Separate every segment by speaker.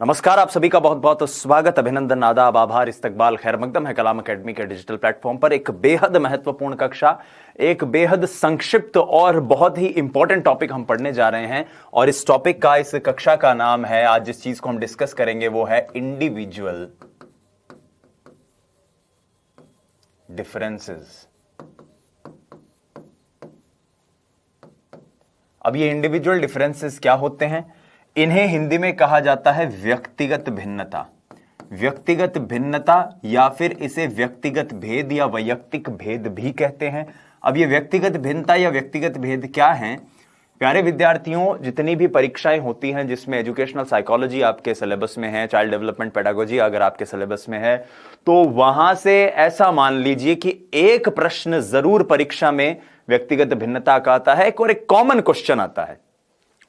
Speaker 1: नमस्कार, आप सभी का बहुत बहुत स्वागत, अभिनंदन, आदाब, आभार, इस्तकबाल, खैर मकदम है कलाम अकेडमी के डिजिटल प्लेटफॉर्म पर। एक बेहद महत्वपूर्ण कक्षा, एक बेहद संक्षिप्त और बहुत ही इंपॉर्टेंट टॉपिक हम पढ़ने जा रहे हैं। और इस टॉपिक का, इस कक्षा का नाम है, आज जिस चीज को हम डिस्कस करेंगे वो है इंडिविजुअल डिफरेंसेस। अब ये इंडिविजुअल डिफरेंसेस क्या होते हैं? इन्हें हिंदी में कहा जाता है व्यक्तिगत भिन्नता। व्यक्तिगत भिन्नता या फिर इसे व्यक्तिगत भेद या वैयक्तिक भेद भी कहते हैं। अब ये व्यक्तिगत भिन्नता या व्यक्तिगत भेद क्या हैं? प्यारे विद्यार्थियों, जितनी भी परीक्षाएं होती हैं जिसमें एजुकेशनल साइकोलॉजी आपके सिलेबस में है, चाइल्ड डेवलपमेंट पेडागोजी अगर आपके सिलेबस में है, तो वहां से ऐसा मान लीजिए कि एक प्रश्न जरूर परीक्षा में व्यक्तिगत भिन्नता का आता है और एक कॉमन क्वेश्चन आता है।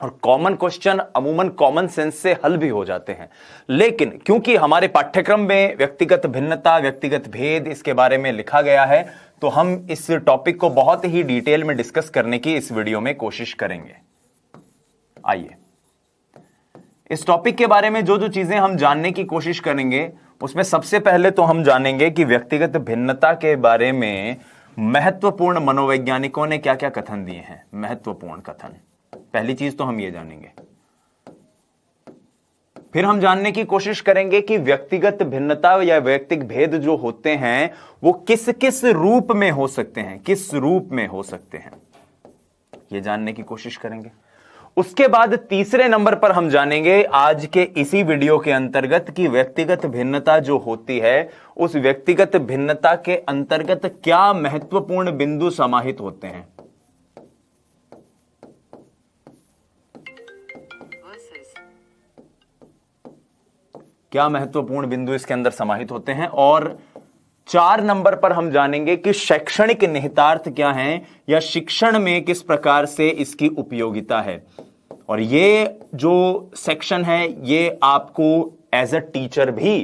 Speaker 1: और कॉमन क्वेश्चन अमूमन कॉमन सेंस से हल भी हो जाते हैं। लेकिन क्योंकि हमारे पाठ्यक्रम में व्यक्तिगत भिन्नता, व्यक्तिगत भेद इसके बारे में लिखा गया है, तो हम इस टॉपिक को बहुत ही डिटेल में डिस्कस करने की इस वीडियो में कोशिश करेंगे। आइए, इस टॉपिक के बारे में जो जो चीजें हम जानने की कोशिश करेंगे, उसमें सबसे पहले तो हम जानेंगे कि व्यक्तिगत भिन्नता के बारे में महत्वपूर्ण मनोवैज्ञानिकों ने क्या क्या कथन दिए हैं। महत्वपूर्ण कथन, पहली चीज तो हम ये जानेंगे। फिर हम जानने की कोशिश करेंगे कि व्यक्तिगत भिन्नता या व्यक्तिगत भेद जो होते हैं वो किस किस रूप में हो सकते हैं, किस रूप में हो सकते हैं, ये जानने की कोशिश करेंगे। उसके बाद तीसरे नंबर पर हम जानेंगे आज के इसी वीडियो के अंतर्गत कि व्यक्तिगत भिन्नता जो होती है, उस व्यक्तिगत भिन्नता के अंतर्गत क्या महत्वपूर्ण बिंदु समाहित होते हैं। क्या महत्वपूर्ण बिंदु इसके अंदर समाहित होते हैं। और 4 नंबर पर हम जानेंगे कि शैक्षणिक निहितार्थ क्या हैं या शिक्षण में किस प्रकार से इसकी उपयोगिता है। और ये जो सेक्शन है ये आपको एज अ टीचर भी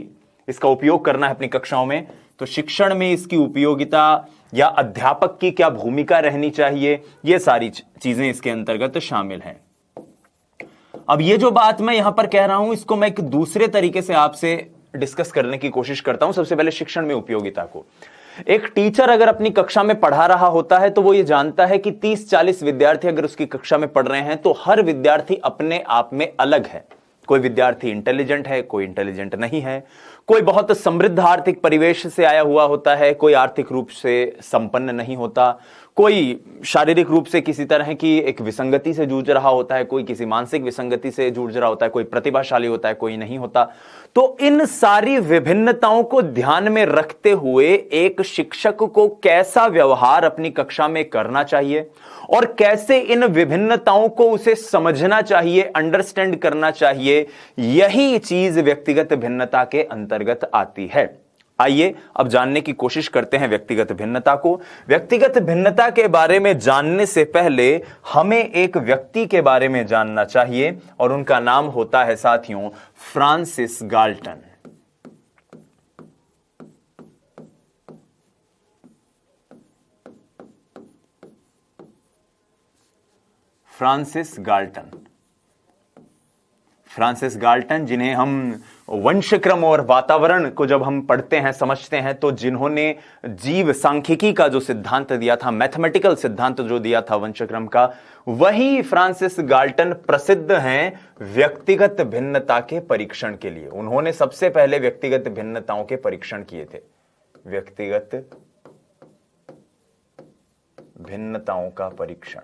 Speaker 1: इसका उपयोग करना है अपनी कक्षाओं में। तो शिक्षण में इसकी उपयोगिता या अध्यापक की क्या भूमिका रहनी चाहिए, ये सारी चीजें इसके अंतर्गत शामिल हैं। अब ये जो बात मैं यहां पर कह रहा हूं, इसको मैं एक दूसरे तरीके से आपसे डिस्कस करने की कोशिश करता हूं। सबसे पहले शिक्षण में उपयोगिता को, एक टीचर अगर अपनी कक्षा में पढ़ा रहा होता है तो वो ये जानता है कि 30-40 विद्यार्थी अगर उसकी कक्षा में पढ़ रहे हैं तो हर विद्यार्थी अपने आप में अलग है। कोई विद्यार्थी इंटेलिजेंट है, कोई इंटेलिजेंट नहीं है, कोई बहुत समृद्ध आर्थिक परिवेश से आया हुआ होता है, कोई आर्थिक रूप से संपन्न नहीं होता, कोई शारीरिक रूप से किसी तरह की एक विसंगति से जूझ रहा होता है, कोई किसी मानसिक विसंगति से जूझ रहा होता है, कोई प्रतिभाशाली होता है, कोई नहीं होता। तो इन सारी विभिन्नताओं को ध्यान में रखते हुए एक शिक्षक को कैसा व्यवहार अपनी कक्षा में करना चाहिए और कैसे इन विभिन्नताओं को उसे समझना चाहिए, अंडरस्टैंड करना चाहिए, यही चीज व्यक्तिगत भिन्नता के अंतर्गत आती है। आइए अब जानने की कोशिश करते हैं व्यक्तिगत भिन्नता को। व्यक्तिगत भिन्नता के बारे में जानने से पहले हमें एक व्यक्ति के बारे में जानना चाहिए और उनका नाम होता है साथियों Francis Galton. Francis Galton, Francis Galton, जिन्हें हम वंशक्रम और वातावरण को जब हम पढ़ते हैं, समझते हैं, तो जिन्होंने जीव सांख्यिकी का जो सिद्धांत दिया था, मैथमेटिकल सिद्धांत जो दिया था वंशक्रम का, वही फ्रांसिस गाल्टन प्रसिद्ध हैं व्यक्तिगत भिन्नता के परीक्षण के लिए। उन्होंने सबसे पहले व्यक्तिगत भिन्नताओं के परीक्षण किए थे। व्यक्तिगत भिन्नताओं का परीक्षण।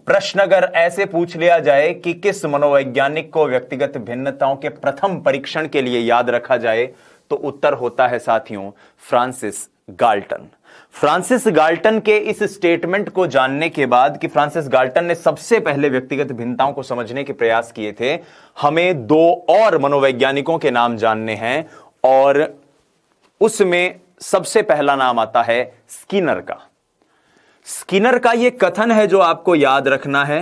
Speaker 1: प्रश्न अगर ऐसे पूछ लिया जाए कि किस मनोवैज्ञानिक को व्यक्तिगत भिन्नताओं के प्रथम परीक्षण के लिए याद रखा जाए, तो उत्तर होता है साथियों फ्रांसिस गाल्टन। फ्रांसिस गाल्टन के इस स्टेटमेंट को जानने के बाद कि फ्रांसिस गाल्टन ने सबसे पहले व्यक्तिगत भिन्नताओं को समझने के प्रयास किए थे, हमें 2 और मनोवैज्ञानिकों के नाम जानने हैं और उसमें सबसे पहला नाम आता है स्किनर का। स्किनर का यह कथन है जो आपको याद रखना है।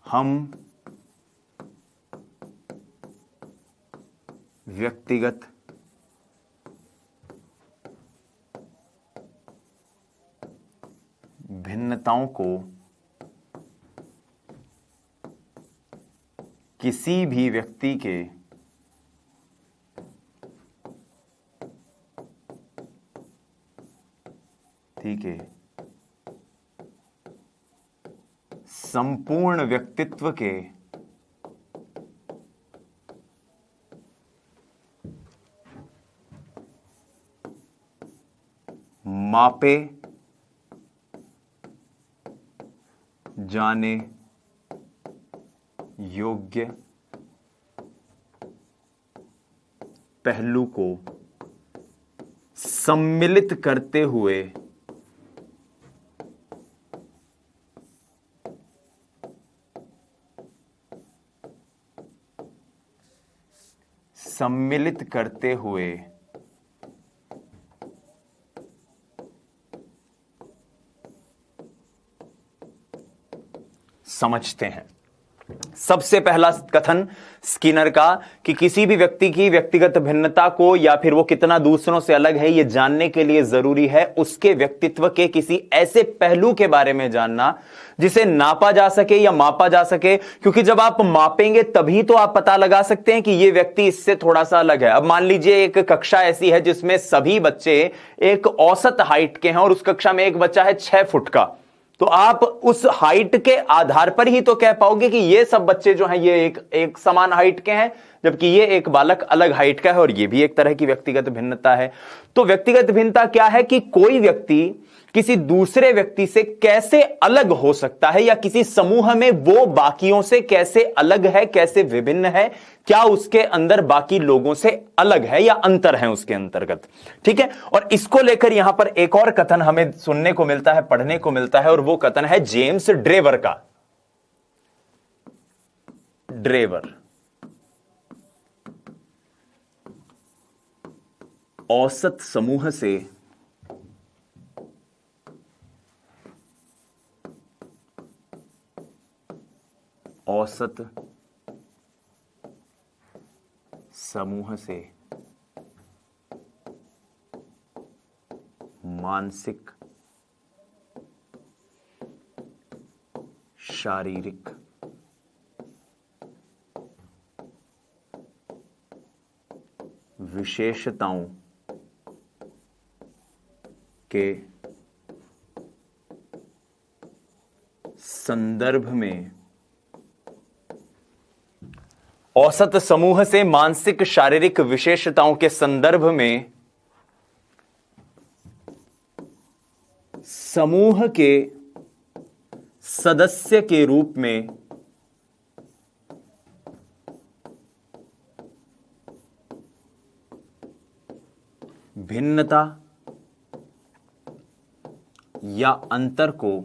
Speaker 1: हम व्यक्तिगत भिन्नताओं को किसी भी व्यक्ति के संपूर्ण व्यक्तित्व के मापे जाने योग्य पहलू को सम्मिलित करते हुए समझते हैं। सबसे पहला कथन स्किनर का कि किसी भी व्यक्ति की व्यक्तिगत भिन्नता को या फिर वो कितना दूसरों से अलग है ये जानने के लिए जरूरी है उसके व्यक्तित्व के किसी ऐसे पहलू के बारे में जानना जिसे नापा जा सके या मापा जा सके, क्योंकि जब आप मापेंगे तभी तो आप पता लगा सकते हैं कि ये व्यक्ति इससे थोड़ा सा अलग है। अब मान लीजिए एक कक्षा ऐसी है जिसमें सभी बच्चे एक औसत हाइट के हैं और उस कक्षा में एक बच्चा है 6 फुट का, तो आप उस हाइट के आधार पर ही तो कह पाओगे कि ये सब बच्चे जो हैं ये एक समान हाइट के हैं, जबकि ये एक बालक अलग हाइट का है और ये भी एक तरह की व्यक्तिगत भिन्नता है। तो व्यक्तिगत भिन्नता क्या है कि कोई व्यक्ति किसी दूसरे व्यक्ति से कैसे अलग हो सकता है या किसी समूह में वो बाकियों से कैसे अलग है, कैसे विभिन्न है, क्या उसके अंदर बाकी लोगों से अलग है या अंतर है उसके अंतर्गत। ठीक है, और इसको लेकर यहां पर एक और कथन हमें सुनने को मिलता है, पढ़ने को मिलता है, और वो कथन है जेम्स ड्रेवर का। ड्रेवर औसत समूह से मानसिक शारीरिक विशेषताओं के संदर्भ में औसत समूह से मानसिक शारीरिक विशेषताओं के संदर्भ में समूह के सदस्य के रूप में भिन्नता या अंतर को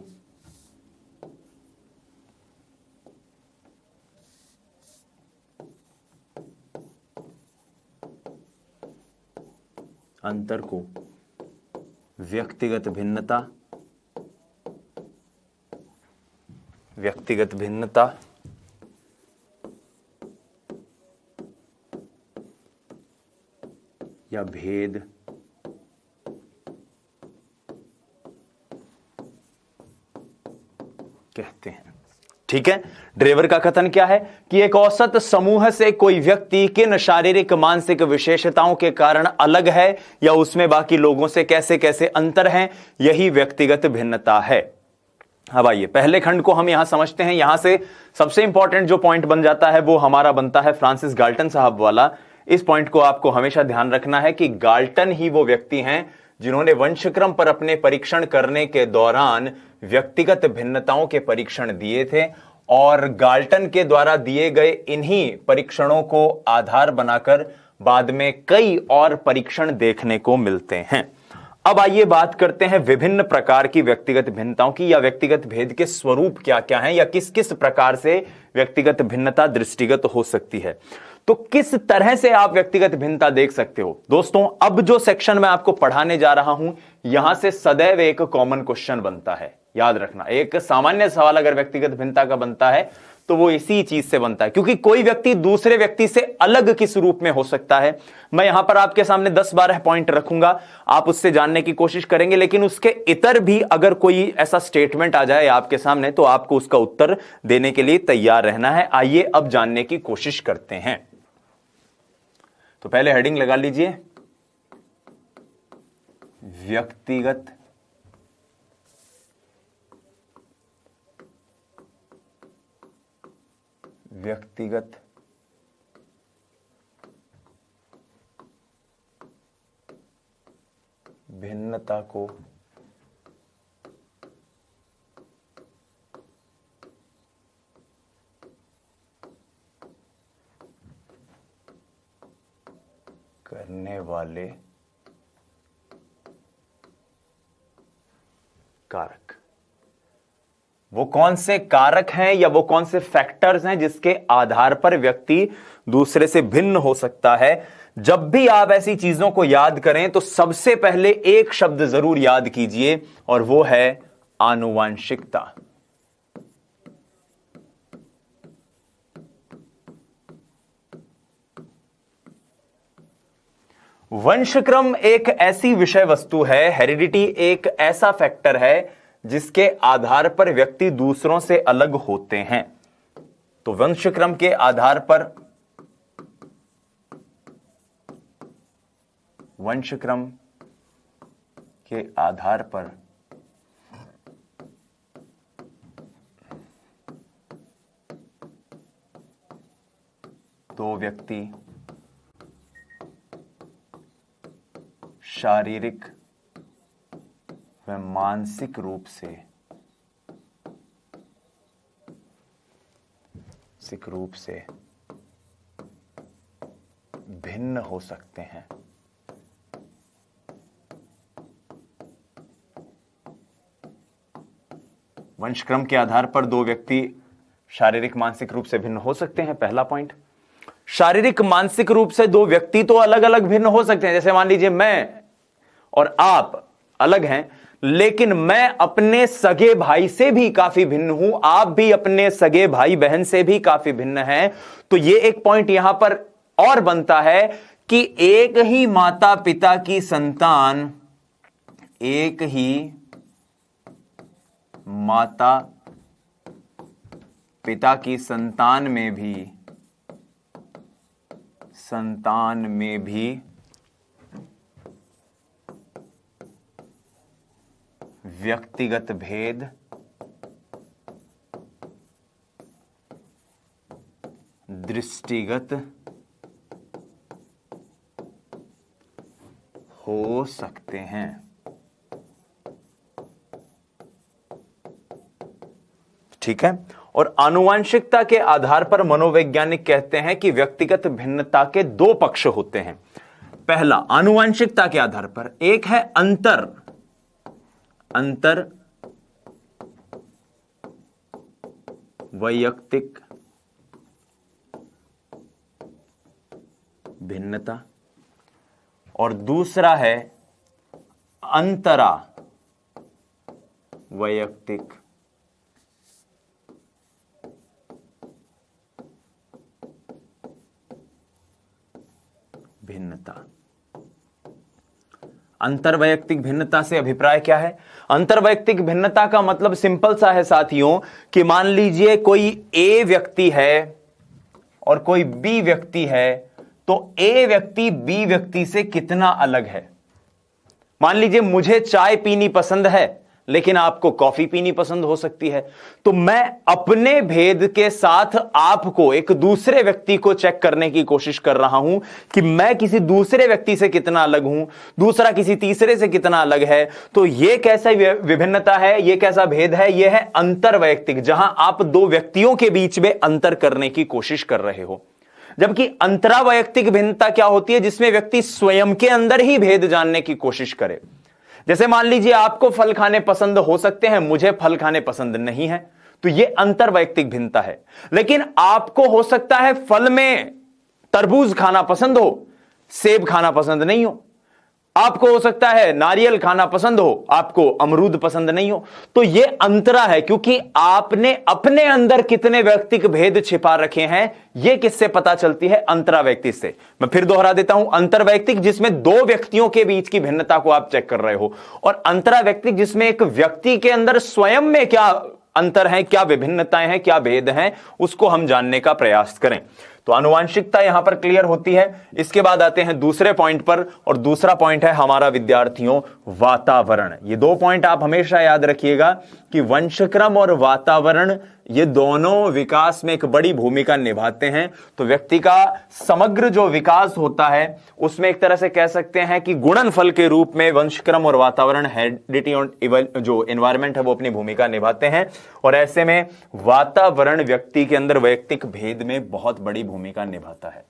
Speaker 1: व्यक्तिगत भिन्नता या भेद कहते हैं। ठीक है, ड्रेवर का कथन क्या है कि एक औसत समूह से कोई व्यक्ति किन शारीरिक मानसिक विशेषताओं के कारण अलग है या उसमें बाकी लोगों से कैसे कैसे अंतर हैं, यही व्यक्तिगत भिन्नता है। अब आइए पहले खंड को हम यहां समझते हैं। यहां से सबसे इंपॉर्टेंट जो पॉइंट बन जाता है वो हमारा बनता है फ्रांसिस गाल्टन साहब वाला। इस पॉइंट को आपको हमेशा ध्यान रखना है कि गाल्टन ही वो व्यक्ति हैं जिन्होंने वंशक्रम पर अपने परीक्षण करने के दौरान व्यक्तिगत भिन्नताओं के परीक्षण दिए थे, और गाल्टन के द्वारा दिए गए इन्हीं परीक्षणों को आधार बनाकर बाद में कई और परीक्षण देखने को मिलते हैं। अब आइए बात करते हैं विभिन्न प्रकार की व्यक्तिगत भिन्नताओं की, या व्यक्तिगत भेद के स्वरूप क्या क्या हैं, या किस किस प्रकार से व्यक्तिगत भिन्नता दृष्टिगत हो सकती है। तो किस तरह से आप व्यक्तिगत भिन्नता देख सकते हो दोस्तों। अब जो सेक्शन मैं आपको पढ़ाने जा रहा हूं यहां से सदैव एक कॉमन क्वेश्चन बनता है, याद रखना। एक सामान्य सवाल अगर व्यक्तिगत भिन्नता का बनता है तो वो इसी चीज से बनता है, क्योंकि कोई व्यक्ति दूसरे व्यक्ति से अलग किस रूप में हो सकता है। मैं यहां पर आपके सामने 10-12 पॉइंट रखूंगा, आप उससे जानने की कोशिश करेंगे, लेकिन उसके इतर भी अगर कोई ऐसा स्टेटमेंट आ जाए आपके सामने तो आपको उसका उत्तर देने के लिए तैयार रहना है। आइए अब जानने की कोशिश करते हैं। तो पहले हेडिंग लगा लीजिए, व्यक्तिगत भिन्नता को करने वाले कारक। वो कौन से कारक हैं या वो कौन से फैक्टर्स हैं जिसके आधार पर व्यक्ति दूसरे से भिन्न हो सकता है। जब भी आप ऐसी चीजों को याद करें तो सबसे पहले एक शब्द जरूर याद कीजिए और वो है आनुवांशिकता। वंशक्रम एक ऐसी विषय वस्तु है, हेरिडिटी एक ऐसा फैक्टर है जिसके आधार पर व्यक्ति दूसरों से अलग होते हैं। तो वंशक्रम के आधार पर दो व्यक्ति शारीरिक व मानसिक रूप से भिन्न हो सकते हैं। वंशक्रम के आधार पर दो व्यक्ति शारीरिक मानसिक रूप से भिन्न हो सकते हैं, पहला पॉइंट। शारीरिक मानसिक रूप से दो व्यक्ति तो अलग अलग भिन्न हो सकते हैं। जैसे मान लीजिए मैं और आप अलग हैं, लेकिन मैं अपने सगे भाई से भी काफी भिन्न हूं, आप भी अपने सगे भाई बहन से भी काफी भिन्न हैं। तो यह एक पॉइंट यहां पर और बनता है कि एक ही माता पिता की संतान, एक ही माता पिता की संतान में भी व्यक्तिगत भेद, दृष्टिगत हो सकते हैं। ठीक है। और आनुवांशिकता के आधार पर मनोवैज्ञानिक कहते हैं कि व्यक्तिगत भिन्नता के दो पक्ष होते हैं। पहला, आनुवांशिकता के आधार पर एक है अंतर वैयक्तिक भिन्नता, और दूसरा है अंतरा वैयक्तिक भिन्नता। अंतरवैयक्तिक भिन्नता से अभिप्राय क्या है? अंतरवैयक्तिक भिन्नता का मतलब सिंपल सा है साथियों, कि मान लीजिए कोई ए व्यक्ति है और कोई बी व्यक्ति है, तो ए व्यक्ति बी व्यक्ति से कितना अलग है। मान लीजिए मुझे चाय पीनी पसंद है, लेकिन आपको कॉफी पीनी पसंद हो सकती है। तो मैं अपने भेद के साथ आपको, एक दूसरे व्यक्ति को चेक करने की कोशिश कर रहा हूं कि मैं किसी दूसरे व्यक्ति से कितना अलग हूं, दूसरा किसी तीसरे से कितना अलग है। तो यह कैसा विभिन्नता है, यह कैसा भेद है? यह है अंतरवैयक्तिक, जहां आप दो व्यक्तियों के बीच में अंतर करने की कोशिश कर रहे हो। जबकि अंतरावैयक्तिक भिन्नता क्या होती है? जिसमें व्यक्ति स्वयं के अंदर ही भेद जानने की कोशिश करे। जैसे मान लीजिए आपको फल खाने पसंद हो सकते हैं, मुझे फल खाने पसंद नहीं है, तो यह अंतरवैयक्तिक भिन्नता है। लेकिन आपको हो सकता है फल में तरबूज खाना पसंद हो, सेब खाना पसंद नहीं हो। आपको हो सकता है नारियल खाना पसंद हो, आपको अमरूद पसंद नहीं हो। तो यह अंतरा है, क्योंकि आपने अपने अंदर कितने व्यक्तिक भेद छिपा रखे हैं, यह किससे पता चलती है? अंतरा व्यक्ति से। मैं फिर दोहरा देता हूं, अंतर्वैयक्तिक जिसमें दो व्यक्तियों के बीच की भिन्नता को आप चेक कर रहे हो, और अंतरा व्यक्तिक जिसमें एक व्यक्ति के अंदर स्वयं में क्या अंतर है, क्या विभिन्नताएं हैं, क्या भेद हैं, उसको हम जानने का प्रयास करें। तो आनुवांशिकता यहां पर क्लियर होती है। इसके बाद आते हैं दूसरे पॉइंट पर, और दूसरा पॉइंट है हमारा विद्यार्थियों वातावरण। ये दो पॉइंट आप हमेशा याद रखिएगा कि वंशक्रम और वातावरण ये दोनों विकास में एक बड़ी भूमिका निभाते हैं। तो व्यक्ति का समग्र जो विकास होता है उसमें एक तरह से कह सकते हैं कि गुणनफल के रूप में वंशक्रम और वातावरण, हेरिडिटी और जो एनवायरमेंट है वो अपनी भूमिका निभाते हैं। और ऐसे में वातावरण व्यक्ति के अंदर वैयक्तिक भेद में बहुत बड़ी भूमिका निभाता है।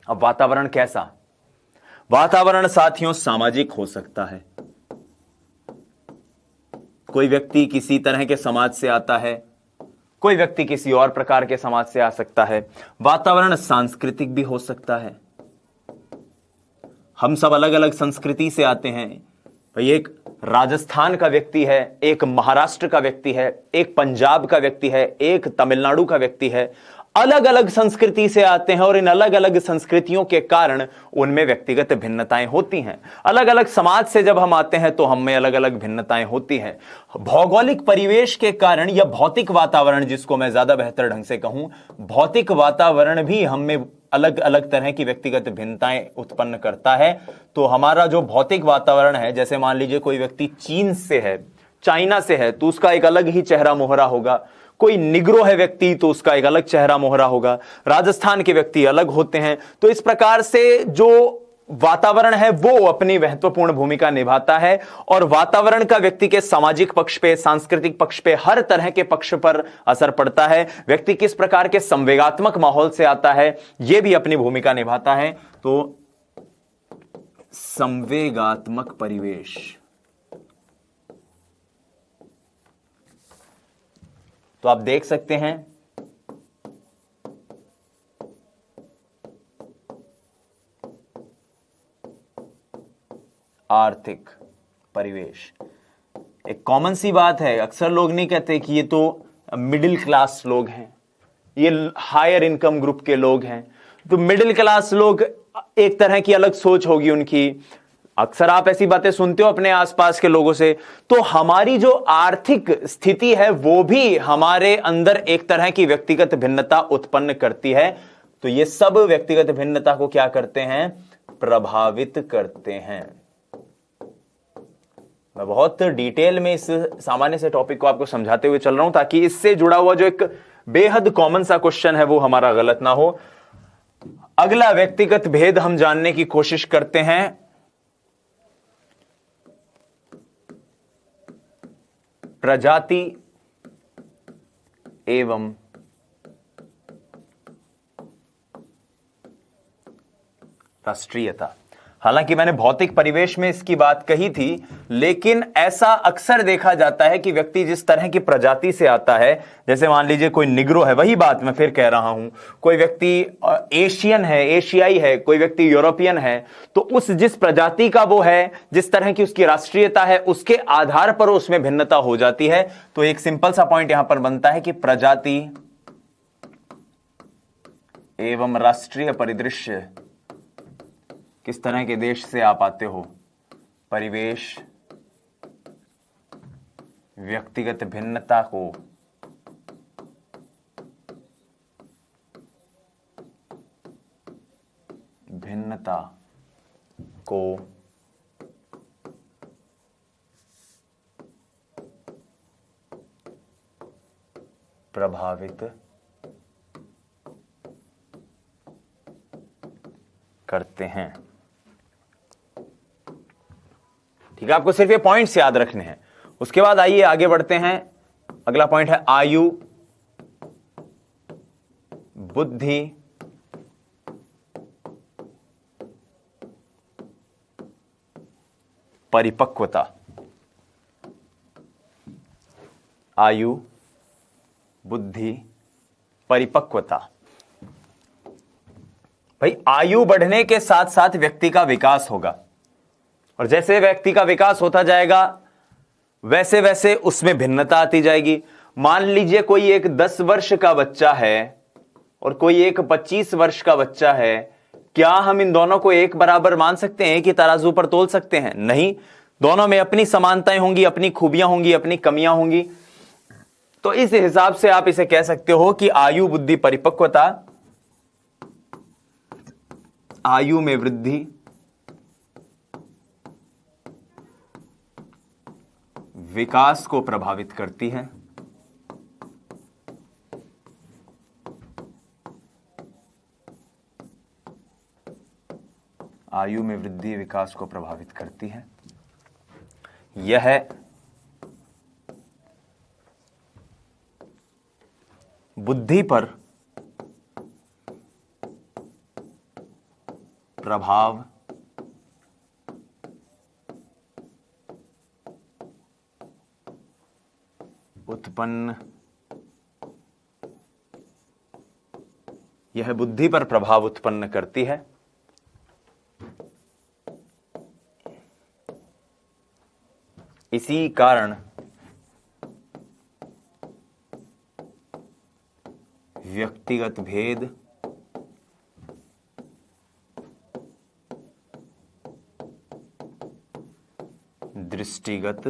Speaker 1: अब वातावरण कैसा? वातावरण साथियों सामाजिक हो सकता है। कोई व्यक्ति किसी तरह के समाज से आता है, कोई व्यक्ति किसी और प्रकार के समाज से आ सकता है। वातावरण सांस्कृतिक भी हो सकता है। हम सब अलग अलग संस्कृति से आते हैं। भाई एक राजस्थान का व्यक्ति है, एक महाराष्ट्र का व्यक्ति है, एक पंजाब का व्यक्ति है, एक तमिलनाडु का व्यक्ति है। अलग अलग संस्कृति से आते हैं और इन अलग अलग संस्कृतियों के कारण उनमें व्यक्तिगत भिन्नताएं होती हैं। अलग अलग समाज से जब हम आते हैं तो हम में अलग अलग भिन्नताएं होती हैं। भौगोलिक परिवेश के कारण या भौतिक वातावरण, जिसको मैं ज्यादा बेहतर ढंग से कहूं, भौतिक वातावरण भी हम में अलग अलग तरह की व्यक्तिगत भिन्नताएं उत्पन्न करता है। तो हमारा जो भौतिक वातावरण है, जैसे मान लीजिए कोई व्यक्ति चीन से है, चाइना से है, तो उसका एक अलग ही चेहरा मोहरा होगा। कोई निग्रो है व्यक्ति तो उसका एक अलग चेहरा मोहरा होगा। राजस्थान के व्यक्ति अलग होते हैं। तो इस प्रकार से जो वातावरण है वो अपनी महत्वपूर्ण भूमिका निभाता है, और वातावरण का व्यक्ति के सामाजिक पक्ष पे, सांस्कृतिक पक्ष पे, हर तरह के पक्ष पर असर पड़ता है। व्यक्ति किस प्रकार के संवेगात्मक माहौल से आता है यह भी अपनी भूमिका निभाता है। तो संवेगात्मक परिवेश, तो आप देख सकते हैं आर्थिक परिवेश एक कॉमन सी बात है। अक्सर लोग नहीं कहते कि ये तो मिडिल क्लास लोग हैं, ये हायर इनकम ग्रुप के लोग हैं। तो मिडिल क्लास लोग, एक तरह की अलग सोच होगी उनकी। अक्सर आप ऐसी बातें सुनते हो अपने आसपास के लोगों से। तो हमारी जो आर्थिक स्थिति है वो भी हमारे अंदर एक तरह की व्यक्तिगत भिन्नता उत्पन्न करती है। तो ये सब व्यक्तिगत भिन्नता को क्या करते हैं? प्रभावित करते हैं। मैं बहुत डिटेल में इस सामान्य से टॉपिक को आपको समझाते हुए चल रहा हूं ताकि इससे जुड़ा हुआ जो एक बेहद कॉमन सा क्वेश्चन है वो हमारा गलत ना हो। अगला व्यक्तिगत भेद हम जानने की कोशिश करते हैं। प्रजाति एवं राष्ट्रीयता। हालांकि मैंने भौतिक परिवेश में इसकी बात कही थी, लेकिन ऐसा अक्सर देखा जाता है कि व्यक्ति जिस तरह की प्रजाति से आता है, जैसे मान लीजिए कोई निग्रो है, वही बात मैं फिर कह रहा हूं, कोई व्यक्ति एशियन है, एशियाई है, कोई व्यक्ति यूरोपियन है, तो उस जिस प्रजाति का वो है, जिस तरह की उसकी राष्ट्रीयता है, उसके आधार पर उसमें भिन्नता हो जाती है। तो एक सिंपल सा पॉइंट यहां पर बनता है कि प्रजाति एवं राष्ट्रीय परिदृश्य, किस तरह के देश से आप आते हो, परिवेश व्यक्तिगत भिन्नता को प्रभावित करते हैं। ठीक है, आपको सिर्फ ये पॉइंट्स याद रखने हैं। उसके बाद आइए आगे बढ़ते हैं। अगला पॉइंट है आयु, बुद्धि, परिपक्वता। आयु, बुद्धि, परिपक्वता। भाई आयु बढ़ने के साथ साथ व्यक्ति का विकास होगा, और जैसे व्यक्ति का विकास होता जाएगा वैसे वैसे उसमें भिन्नता आती जाएगी। मान लीजिए कोई एक 10 वर्ष का बच्चा है और कोई एक 25 वर्ष का बच्चा है, क्या हम इन दोनों को एक बराबर मान सकते हैं कि तराजू पर तोल सकते हैं? नहीं, दोनों में अपनी समानताएं होंगी, अपनी खूबियां होंगी, अपनी कमियां होंगी। तो इस हिसाब से आप इसे कह सकते हो कि आयु, बुद्धि, परिपक्वता, आयु में वृद्धि, विकास को प्रभावित करती है। आयु में वृद्धि विकास को प्रभावित करती है। यह बुद्धि पर प्रभाव उत्पन्न, यह बुद्धि पर प्रभाव उत्पन्न करती है। इसी कारण व्यक्तिगत भेद, दृष्टिगत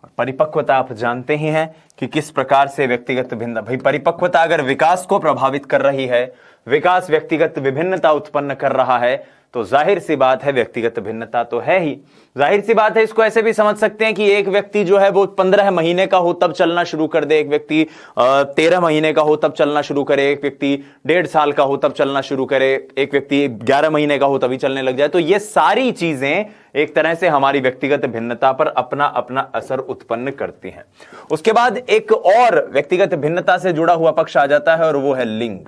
Speaker 1: और परिपक्वता आप जानते ही हैं कि किस प्रकार से व्यक्तिगत भिन्नता, भाई परिपक्वता अगर विकास को प्रभावित कर रही है, विकास व्यक्तिगत विभिन्नता उत्पन्न कर रहा है, तो जाहिर सी बात है व्यक्तिगत भिन्नता तो है ही। जाहिर सी बात है, इसको ऐसे भी समझ सकते हैं कि एक व्यक्ति जो है वो 15 महीने का हो तब चलना शुरू कर दे, एक व्यक्ति 13 महीने का हो तब चलना शुरू करे, एक व्यक्ति 1.5 साल का हो तब चलना शुरू करे, एक व्यक्ति 11 महीने का हो तभी चलने लग जाए। तो ये सारी चीजें एक तरह से हमारी व्यक्तिगत भिन्नता पर अपना अपना असर उत्पन्न करती हैं। उसके बाद एक और व्यक्तिगत भिन्नता से जुड़ा हुआ पक्ष आ जाता है और वो है लिंग,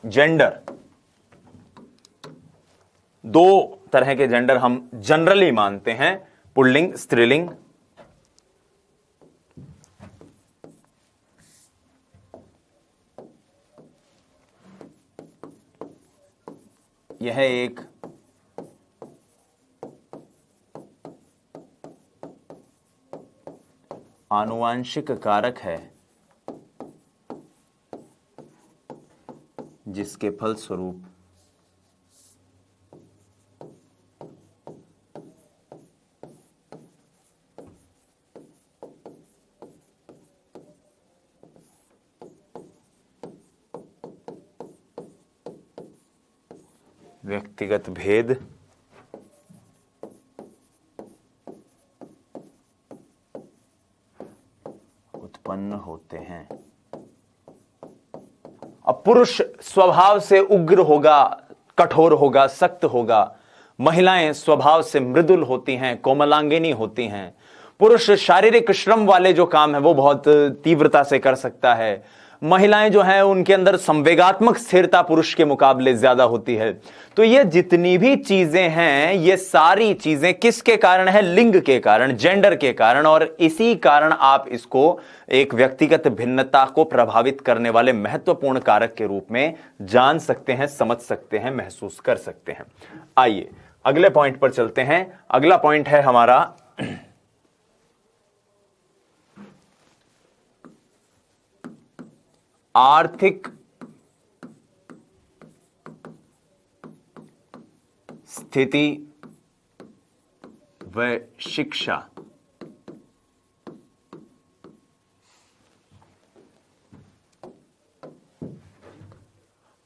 Speaker 1: जेंडर। दो तरह के जेंडर हम जनरली मानते हैं, पुल्लिंग, स्त्रीलिंग। यह एक आनुवांशिक कारक है जिसके फलस्वरूप व्यक्तिगत भेद उत्पन्न होते हैं। अब पुरुष स्वभाव से उग्र होगा, कठोर होगा, सख्त होगा। महिलाएं स्वभाव से मृदुल होती हैं, कोमलांगिनी होती हैं। पुरुष शारीरिक श्रम वाले जो काम है वो बहुत तीव्रता से कर सकता है। महिलाएं जो हैं उनके अंदर संवेगात्मक स्थिरता पुरुष के मुकाबले ज्यादा होती है। तो ये जितनी भी चीजें हैं, ये सारी चीजें किसके कारण है? लिंग के कारण, जेंडर के कारण। और इसी कारण आप इसको एक व्यक्तिगत भिन्नता को प्रभावित करने वाले महत्वपूर्ण कारक के रूप में जान सकते हैं, समझ सकते हैं, महसूस कर सकते हैं। आइए अगले पॉइंट पर चलते हैं। अगला पॉइंट है हमारा आर्थिक स्थिति व शिक्षा।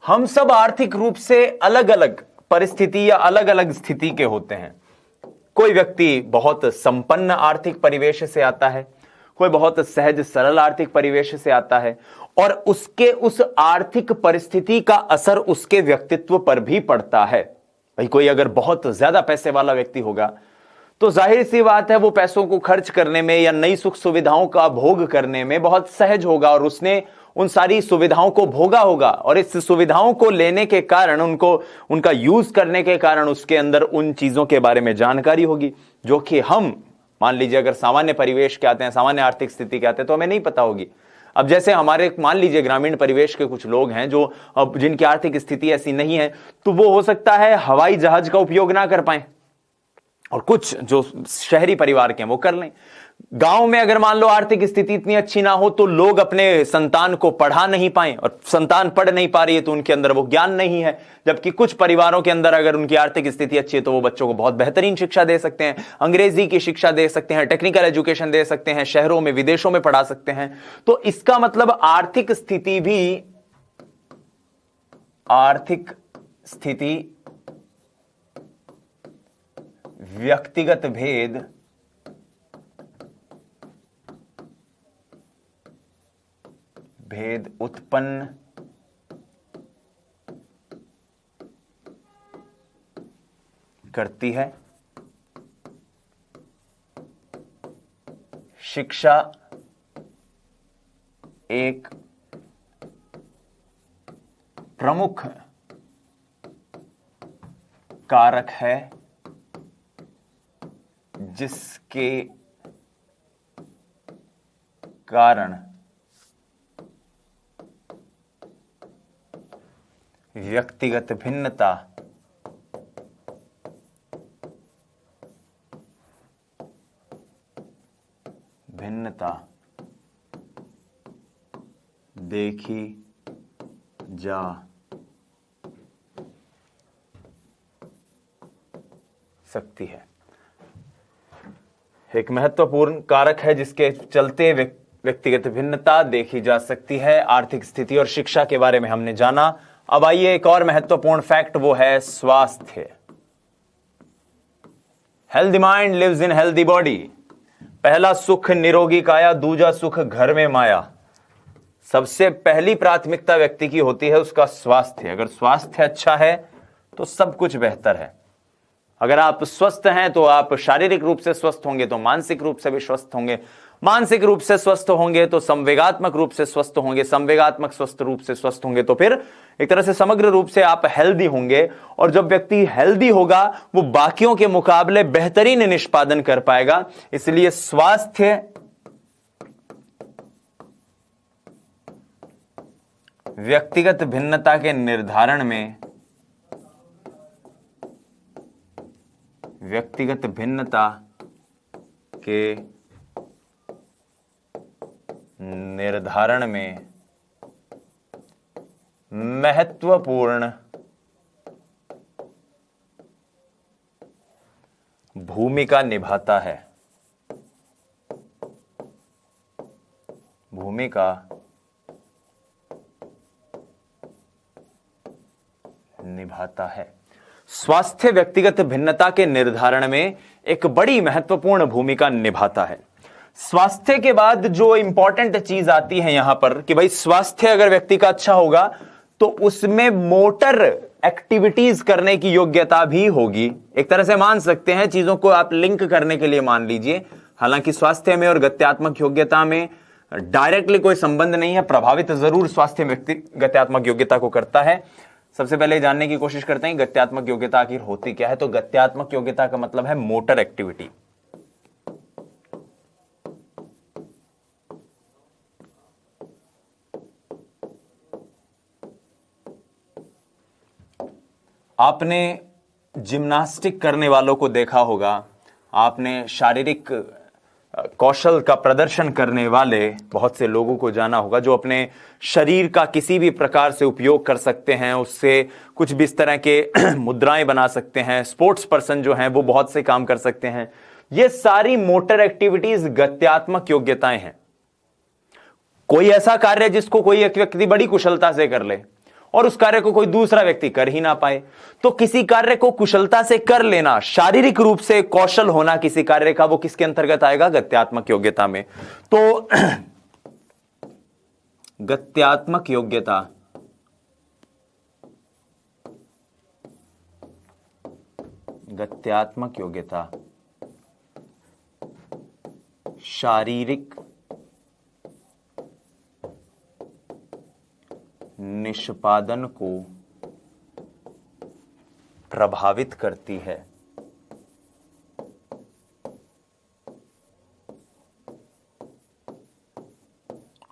Speaker 1: हम सब आर्थिक रूप से अलग अलग परिस्थिति या अलग अलग स्थिति के होते हैं। कोई व्यक्ति बहुत संपन्न आर्थिक परिवेश से आता है, कोई बहुत सहज सरल आर्थिक परिवेश से आता है, और उसके उस आर्थिक परिस्थिति का असर उसके व्यक्तित्व पर भी पड़ता है। भाई कोई अगर बहुत ज्यादा पैसे वाला व्यक्ति होगा तो जाहिर सी बात है वो पैसों को खर्च करने में या नई सुख सुविधाओं का भोग करने में बहुत सहज होगा, और उसने उन सारी सुविधाओं को भोगा होगा, और इस सुविधाओं को लेने के कारण, उनका यूज करने के कारण उसके अंदर उन चीजों के बारे में जानकारी होगी जो कि हम मान लीजिए अगर सामान्य परिवेश के आते हैं, सामान्य आर्थिक स्थिति के आते हैं तो हमें नहीं पता होगी। अब जैसे हमारे मान लीजिए ग्रामीण परिवेश के कुछ लोग हैं जो अब जिनकी आर्थिक स्थिति ऐसी नहीं है, तो वो हो सकता है हवाई जहाज का उपयोग ना कर पाए, और कुछ जो शहरी परिवार के हैं वो कर लें। गांव में अगर मान लो आर्थिक स्थिति इतनी अच्छी ना हो तो लोग अपने संतान को पढ़ा नहीं पाए, और संतान पढ़ नहीं पा रही है तो उनके अंदर वो ज्ञान नहीं है। जबकि कुछ परिवारों के अंदर अगर उनकी आर्थिक स्थिति अच्छी है तो वो बच्चों को बहुत बेहतरीन शिक्षा दे सकते हैं, अंग्रेजी की शिक्षा दे सकते हैं, टेक्निकल एजुकेशन दे सकते हैं, शहरों में विदेशों में पढ़ा सकते हैं। तो इसका मतलब आर्थिक स्थिति व्यक्तिगत भेद उत्पन्न करती है। शिक्षा एक प्रमुख कारक है जिसके कारण व्यक्तिगत भिन्नता देखी जा सकती है। एक महत्वपूर्ण कारक है जिसके चलते व्यक्तिगत भिन्नता देखी जा सकती है। आर्थिक स्थिति और शिक्षा के बारे में हमने जाना। अब आइए एक और महत्वपूर्ण फैक्ट, वो है स्वास्थ्य। Healthy mind lives in healthy body. पहला सुख निरोगी काया, दूजा सुख घर में माया। सबसे पहली प्राथमिकता व्यक्ति की होती है उसका स्वास्थ्य। अगर स्वास्थ्य अच्छा है तो सब कुछ बेहतर है। अगर आप स्वस्थ हैं तो आप शारीरिक रूप से स्वस्थ होंगे तो मानसिक रूप से भी स्वस्थ होंगे, मानसिक रूप से स्वस्थ होंगे तो संवेगात्मक रूप से स्वस्थ होंगे, संवेगात्मक स्वस्थ रूप से स्वस्थ होंगे तो फिर एक तरह से समग्र रूप से आप हेल्दी होंगे। और जब व्यक्ति हेल्दी होगा वो बाकियों के मुकाबले बेहतरीन निष्पादन कर पाएगा। इसलिए स्वास्थ्य व्यक्तिगत भिन्नता के निर्धारण में महत्वपूर्ण भूमिका निभाता है। स्वास्थ्य व्यक्तिगत भिन्नता के निर्धारण में एक बड़ी महत्वपूर्ण भूमिका निभाता है। स्वास्थ्य के बाद जो इंपॉर्टेंट चीज आती है यहां पर कि भाई स्वास्थ्य अगर व्यक्ति का अच्छा होगा तो उसमें मोटर एक्टिविटीज करने की योग्यता भी होगी। एक तरह से मान सकते हैं, चीजों को आप लिंक करने के लिए मान लीजिए। हालांकि स्वास्थ्य में और गत्यात्मक योग्यता में डायरेक्टली कोई संबंध नहीं है, प्रभावित जरूर स्वास्थ्य व्यक्ति गत्यात्मक योग्यता को करता है। सबसे पहले जानने की कोशिश करते हैं गत्यात्मक योग्यता आखिर होती क्या है। तो गत्यात्मक योग्यता का मतलब है मोटर एक्टिविटी। आपने जिम्नास्टिक करने वालों को देखा होगा, आपने शारीरिक कौशल का प्रदर्शन करने वाले बहुत से लोगों को जाना होगा जो अपने शरीर का किसी भी प्रकार से उपयोग कर सकते हैं, उससे कुछ भी इस तरह के मुद्राएं बना सकते हैं। स्पोर्ट्स पर्सन जो हैं वो बहुत से काम कर सकते हैं। ये सारी मोटर एक्टिविटीज गत्यात्मक योग्यताएं हैं। कोई ऐसा कार्य जिसको कोई एक व्यक्ति बड़ी कुशलता से कर ले और उस कार्य को कोई दूसरा व्यक्ति कर ही ना पाए, तो किसी कार्य को कुशलता से कर लेना, शारीरिक रूप से कौशल होना किसी कार्य का, वो किसके अंतर्गत आएगा? गत्यात्मक योग्यता में। तो गत्यात्मक योग्यता शारीरिक निष्पादन को प्रभावित करती है।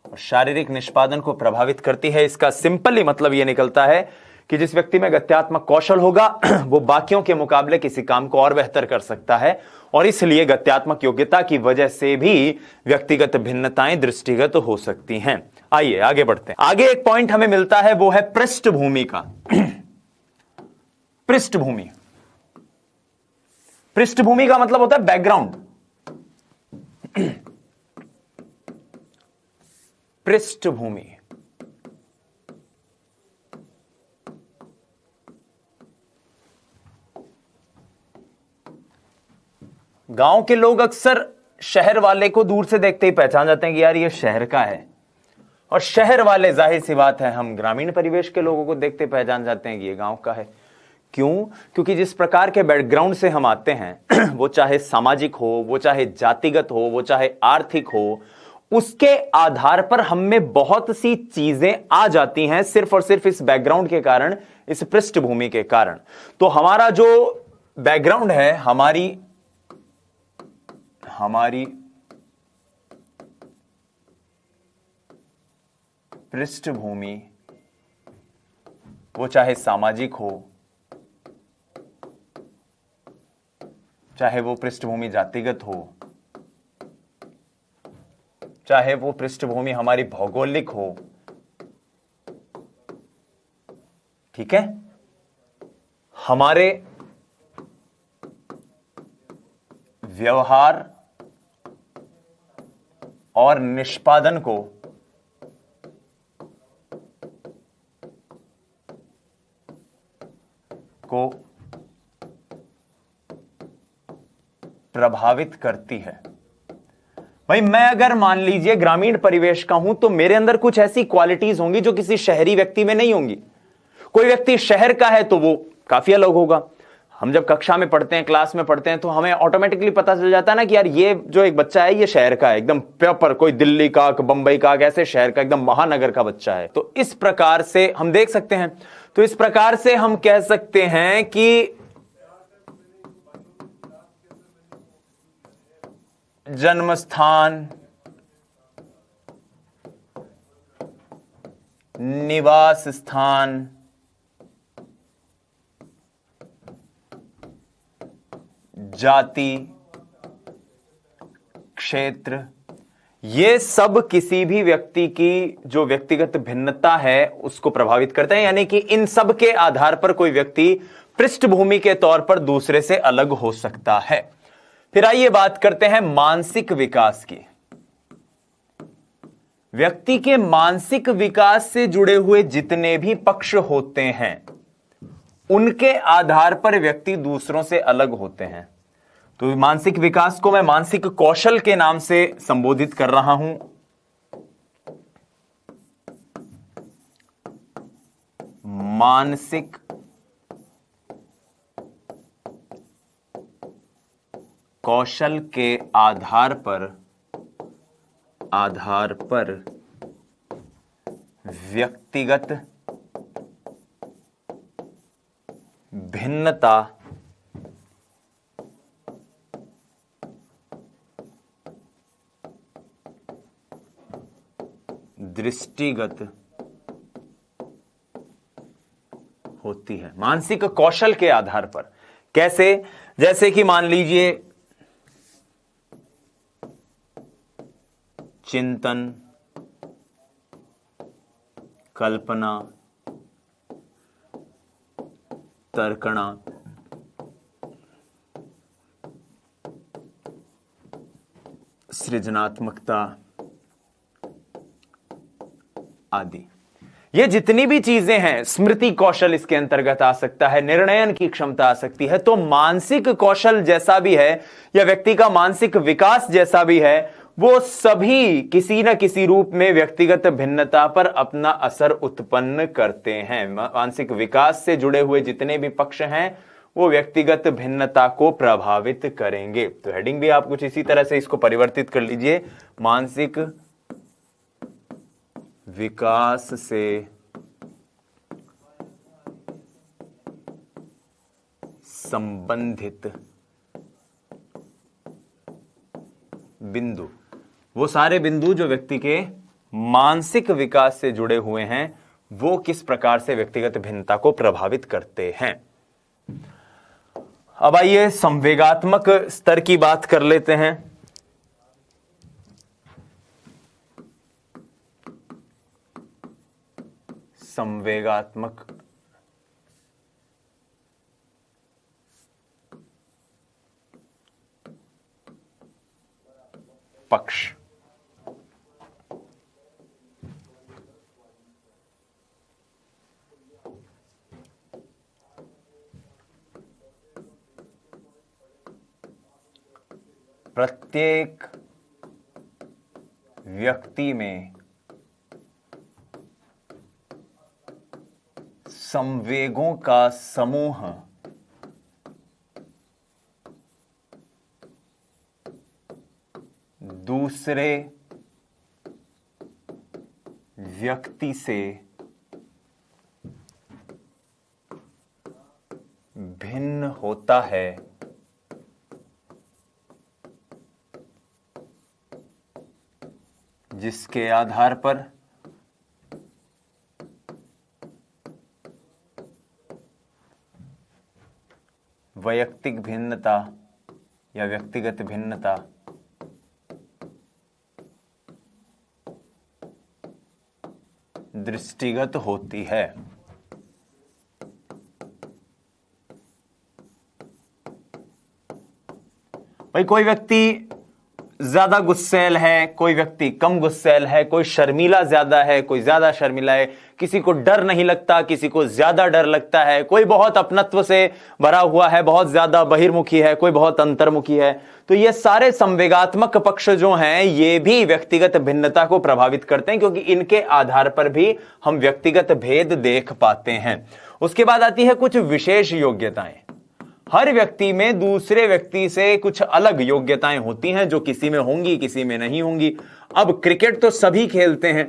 Speaker 1: और शारीरिक निष्पादन को प्रभावित करती है। इसका सिंपली मतलब यह निकलता है कि जिस व्यक्ति में गत्यात्मक कौशल होगा वो बाकियों के मुकाबले किसी काम को और बेहतर कर सकता है, और इसलिए गत्यात्मक योग्यता की वजह से भी व्यक्तिगत भिन्नताएं दृष्टिगत हो सकती हैं। आइए आगे बढ़ते हैं। आगे एक पॉइंट हमें मिलता है, वो है पृष्ठभूमि का। पृष्ठभूमि, पृष्ठभूमि का मतलब होता है बैकग्राउंड। पृष्ठभूमि, गांव के लोग अक्सर शहर वाले को दूर से देखते ही पहचान जाते हैं कि यार ये शहर का है, और शहर वाले जाहिर सी बात है हम ग्रामीण परिवेश के लोगों को देखते पहचान जाते हैं कि ये गांव का है। क्यों? क्योंकि जिस प्रकार के बैकग्राउंड से हम आते हैं वो चाहे सामाजिक हो, वो चाहे जातिगत हो, वो चाहे आर्थिक हो, उसके आधार पर हम में बहुत सी चीजें आ जाती हैं सिर्फ और सिर्फ इस बैकग्राउंड के कारण, इस पृष्ठभूमि के कारण। तो हमारा जो बैकग्राउंड है, हमारी पृष्ठभूमि, वो चाहे सामाजिक हो, चाहे वो पृष्ठभूमि जातिगत हो, चाहे वो पृष्ठभूमि हमारी भौगोलिक हो, ठीक है, हमारे व्यवहार और निष्पादन को प्रभावित करती है। भाई मैं अगर मान लीजिए ग्रामीण परिवेश का हूं तो मेरे अंदर कुछ ऐसी क्वालिटीज होंगी जो किसी शहरी व्यक्ति में नहीं होंगी। कोई व्यक्ति शहर का है तो वो काफी अलग होगा। हम जब कक्षा में पढ़ते हैं, क्लास में पढ़ते हैं, तो हमें ऑटोमेटिकली पता चल जाता है ना कि यार ये जो एक बच्चा है ये शहर का है, एकदम प्रॉपर, कोई दिल्ली का, बंबई का, ऐसे शहर का, एकदम महानगर का बच्चा है। तो इस प्रकार से हम देख सकते हैं, तो इस प्रकार से हम कह सकते हैं कि जन्म स्थान, निवास स्थान, जाति, क्षेत्र, ये सब किसी भी व्यक्ति की जो व्यक्तिगत भिन्नता है उसको प्रभावित करते हैं। यानी कि इन सब के आधार पर कोई व्यक्ति पृष्ठभूमि के तौर पर दूसरे से अलग हो सकता है। फिर आइए बात करते हैं मानसिक विकास की। व्यक्ति के मानसिक विकास से जुड़े हुए जितने भी पक्ष होते हैं उनके आधार पर व्यक्ति दूसरों से अलग होते हैं। तो मानसिक विकास को मैं मानसिक कौशल के नाम से संबोधित कर रहा हूं। मानसिक कौशल के आधार पर व्यक्तिगत भिन्नता दृष्टिगत होती है। मानसिक कौशल के आधार पर कैसे? जैसे कि मान लीजिए चिंतन, कल्पना, तर्कणा, सृजनात्मकता आदि, ये जितनी भी चीजें हैं, स्मृति कौशल इसके अंतर्गत आ सकता है, निर्णयन की क्षमता आ सकती है। तो मानसिक कौशल जैसा भी है या व्यक्ति का मानसिक विकास जैसा भी है, वो सभी किसी न किसी रूप में व्यक्तिगत भिन्नता पर अपना असर उत्पन्न करते हैं। मानसिक विकास से जुड़े हुए जितने भी पक्ष हैं वो व्यक्तिगत भिन्नता को प्रभावित करेंगे। तो हेडिंग भी आप कुछ इसी तरह से इसको परिवर्तित कर लीजिए, मानसिक विकास से संबंधित बिंदु, वो सारे बिंदु जो व्यक्ति के मानसिक विकास से जुड़े हुए हैं वो किस प्रकार से व्यक्तिगत भिन्नता को प्रभावित करते हैं। अब आइए संवेगात्मक स्तर की बात कर लेते हैं। संवेगात्मक पक्ष। प्रत्येक व्यक्ति में संवेगों का समूह दूसरे व्यक्ति से भिन्न होता है, जिसके आधार पर वैयक्तिक भिन्नता या व्यक्तिगत भिन्नता दृष्टिगत होती है। भाई कोई व्यक्ति ज्यादा गुस्सैल है, कोई व्यक्ति कम गुस्सैल है, कोई शर्मीला ज्यादा है, कोई ज्यादा शर्मीला है, किसी को डर नहीं लगता, किसी को ज्यादा डर लगता है, कोई बहुत अपनत्व से भरा हुआ है, बहुत ज्यादा बहिर्मुखी है, कोई बहुत अंतर्मुखी है। तो ये सारे संवेगात्मक पक्ष जो हैं ये भी व्यक्तिगत भिन्नता को प्रभावित करते हैं, क्योंकि इनके आधार पर भी हम व्यक्तिगत भेद देख पाते हैं। उसके बाद आती है कुछ विशेष योग्यताएं। हर व्यक्ति में दूसरे व्यक्ति से कुछ अलग योग्यताएं होती हैं, जो किसी में होंगी, किसी में नहीं होंगी। अब क्रिकेट तो सभी खेलते हैं,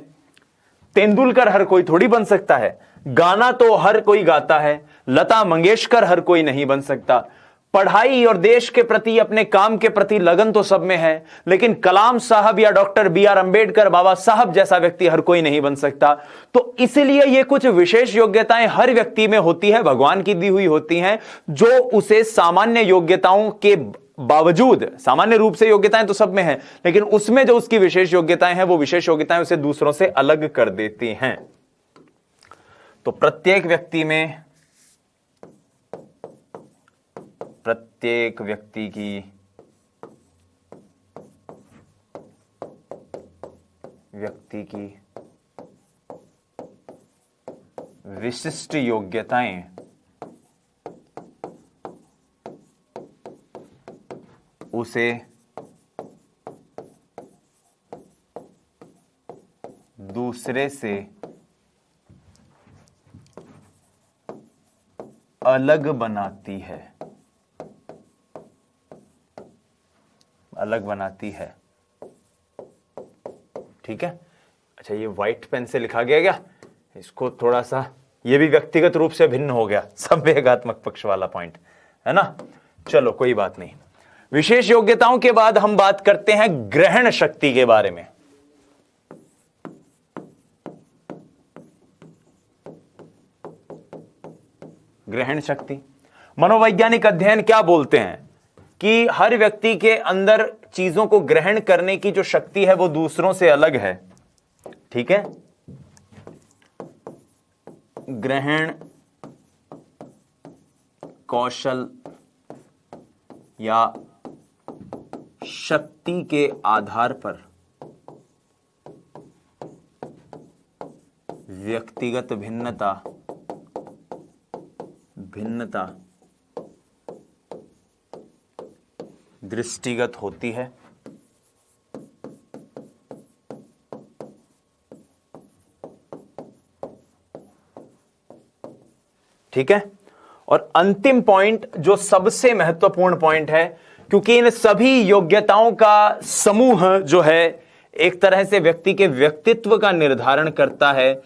Speaker 1: तेंदुलकर हर कोई थोड़ी बन सकता है। गाना तो हर कोई गाता है, लता मंगेशकर हर कोई नहीं बन सकता। पढ़ाई और देश के प्रति, अपने काम के प्रति लगन तो सब में है, लेकिन कलाम साहब या डॉक्टर बी.आर. अंबेडकर बाबा साहब जैसा व्यक्ति हर कोई नहीं बन सकता। तो इसलिए ये कुछ विशेष योग्यताएं हर व्यक्ति में होती है, भगवान की दी हुई होती हैं, जो उसे सामान्य योग्यताओं के बावजूद, सामान्य रूप से योग्यताएं तो सब में है, लेकिन उसमें जो उसकी विशेष योग्यताएं हैं वो विशेष योग्यताएं उसे दूसरों से अलग कर देती हैं। तो प्रत्येक व्यक्ति की विशिष्ट योग्यताएं उसे दूसरे से अलग बनाती है, ठीक है। अच्छा, ये व्हाइट पेन से लिखा गया क्या? इसको थोड़ा सा, ये भी व्यक्तिगत रूप से भिन्न हो गया, संवेगात्मक पक्ष वाला पॉइंट है ना। चलो कोई बात नहीं। विशेष योग्यताओं के बाद हम बात करते हैं ग्रहण शक्ति के बारे में। ग्रहण शक्ति, मनोवैज्ञानिक अध्ययन क्या बोलते हैं कि हर व्यक्ति के अंदर चीजों को ग्रहण करने की जो शक्ति है वो दूसरों से अलग है, ठीक है। ग्रहण कौशल या शक्ति के आधार पर व्यक्तिगत भिन्नता दृष्टिगत होती है। ठीक है। और अंतिम पॉइंट जो सबसे महत्वपूर्ण पॉइंट है, क्योंकि इन सभी योग्यताओं का समूह जो है एक तरह से व्यक्ति के व्यक्तित्व का निर्धारण करता है,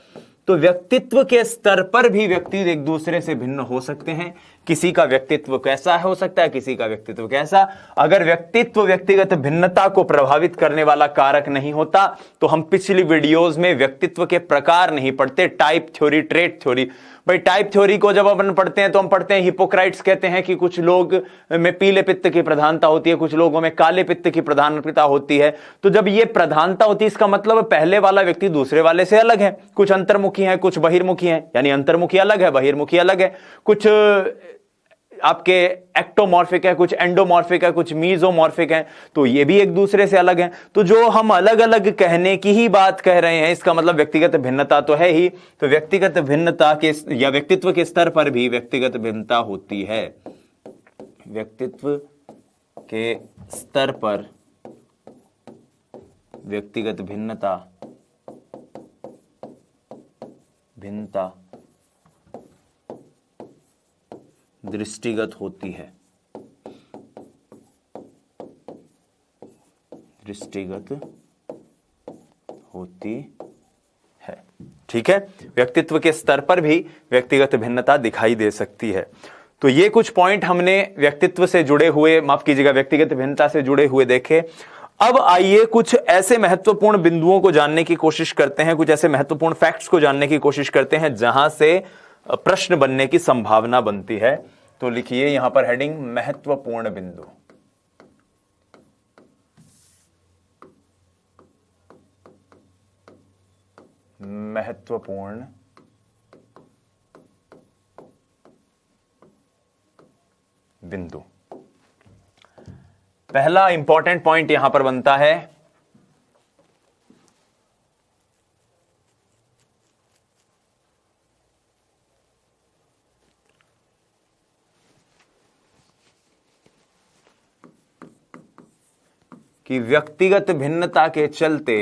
Speaker 1: तो व्यक्तित्व के स्तर पर भी व्यक्ति एक दूसरे से भिन्न हो सकते हैं। किसी का व्यक्तित्व कैसा हो सकता है, किसी का व्यक्तित्व कैसा। अगर व्यक्तित्व व्यक्तिगत भिन्नता को प्रभावित करने वाला कारक नहीं होता तो हम पिछली वीडियोस में व्यक्तित्व के प्रकार नहीं पढ़ते, टाइप थ्योरी, ट्रेट थ्योरी। भाई टाइप थ्योरी को जब अपन पढ़ते हैं तो हम पढ़ते हैं, हिपोक्राइट्स कहते हैं कि कुछ लोग में पीले पित्त की प्रधानता होती है, कुछ लोगों में काले पित्त की प्रधानता होती है। तो जब ये प्रधानता होती है इसका मतलब पहले वाला व्यक्ति दूसरे वाले से अलग है, कुछ अंतर्मुखी है कुछ बहिर्मुखी है, यानी अंतर्मुखी अलग है बहिर्मुखी अलग है, कुछ आपके एक्टोमॉर्फिक है, कुछ एंडोमॉर्फिक है, कुछ मीजोमॉर्फिक है, तो ये भी एक दूसरे से अलग है। तो जो हम अलग अलग कहने की ही बात कह रहे हैं इसका मतलब व्यक्तिगत भिन्नता तो है ही। तो व्यक्तिगत भिन्नता के या व्यक्तित्व के स्तर पर भी व्यक्तिगत भिन्नता होती है। व्यक्तित्व के स्तर पर व्यक्तिगत भिन्नता दृष्टिगत होती है, दृष्टिगत होती है। ठीक है, व्यक्तित्व के स्तर पर भी व्यक्तिगत भिन्नता दिखाई दे सकती है। तो ये कुछ पॉइंट हमने व्यक्तित्व से जुड़े हुए, माफ कीजिएगा, व्यक्तिगत भिन्नता से जुड़े हुए देखे। अब आइए कुछ ऐसे महत्वपूर्ण बिंदुओं को जानने की कोशिश करते हैं, कुछ ऐसे महत्वपूर्ण फैक्ट्स को जानने की कोशिश करते हैं जहां से प्रश्न बनने की संभावना बनती है। तो लिखिए यहां पर हेडिंग महत्वपूर्ण बिंदु। महत्वपूर्ण बिंदु। पहला इंपॉर्टेंट पॉइंट यहां पर बनता है कि व्यक्तिगत भिन्नता के चलते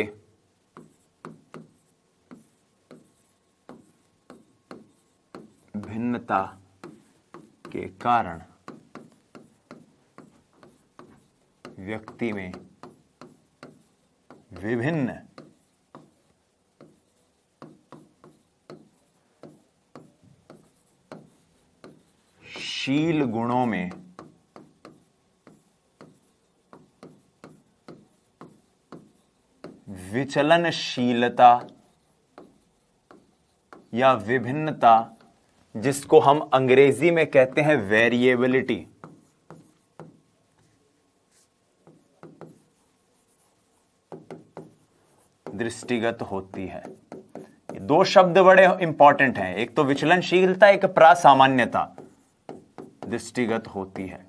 Speaker 1: भिन्नता के कारण व्यक्ति में विभिन्न शील गुणों में विचलनशीलता या विभिन्नता, जिसको हम अंग्रेजी में कहते हैं वेरिएबिलिटी, दृष्टिगत होती है। ये दो शब्द बड़े इंपॉर्टेंट हैं, एक तो विचलनशीलता, एक प्रासामान्यता। दृष्टिगत होती है।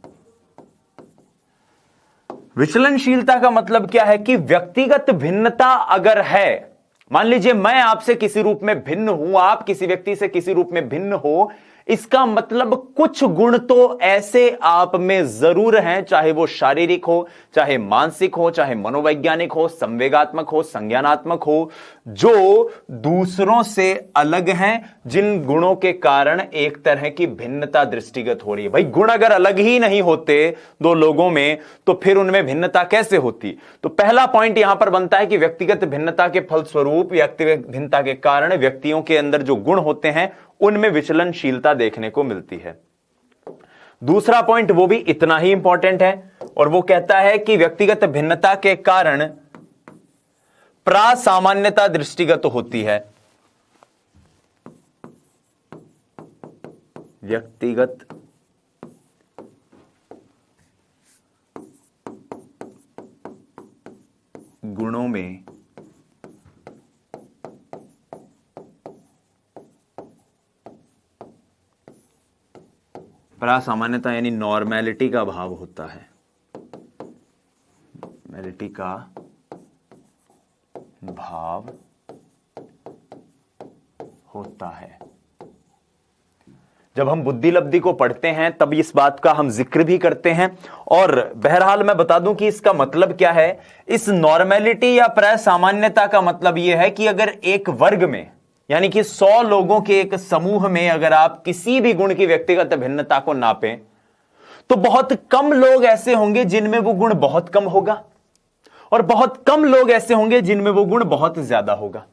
Speaker 1: विचलनशीलता का मतलब क्या है कि व्यक्तिगत भिन्नता अगर है, मान लीजिए मैं आपसे किसी रूप में भिन्न हूं, आप किसी व्यक्ति से किसी रूप में भिन्न हो, इसका मतलब कुछ गुण तो ऐसे आप में जरूर हैं, चाहे वो शारीरिक हो, चाहे मानसिक हो, चाहे मनोवैज्ञानिक हो, संवेगात्मक हो, संज्ञानात्मक हो, जो दूसरों से अलग हैं, जिन गुणों के कारण एक तरह की भिन्नता दृष्टिगत हो रही है। भाई गुण अगर अलग ही नहीं होते दो लोगों में तो फिर उनमें भिन्नता कैसे होती। तो पहला पॉइंट यहां पर बनता है कि व्यक्तिगत भिन्नता के फलस्वरूप, व्यक्तिगत भिन्नता के कारण व्यक्तियों के अंदर जो गुण होते हैं उनमें विचलनशीलता देखने को मिलती है। दूसरा पॉइंट वो भी इतना ही इंपॉर्टेंट है और वो कहता है कि व्यक्तिगत भिन्नता के कारण प्रासामान्यता दृष्टिगत होती है। व्यक्तिगत गुणों में प्रासामान्यता यानी नॉर्मैलिटी का भाव होता है, नॉर्मैलिटी का भाव होता है। जब हम बुद्धि लब्धि को पढ़ते हैं तब इस बात का हम जिक्र भी करते हैं, और बहरहाल मैं बता दूं कि इसका मतलब क्या है। इस नॉर्मैलिटी या प्रासामान्यता का मतलब यह है कि अगर एक वर्ग में, यानी कि 100 लोगों के एक समूह में अगर आप किसी भी गुण की व्यक्तिगत भिन्नता को नापें तो बहुत कम लोग ऐसे होंगे जिनमें वो गुण बहुत कम होगा और बहुत कम लोग ऐसे होंगे जिनमें वो गुण बहुत ज्यादा होगा।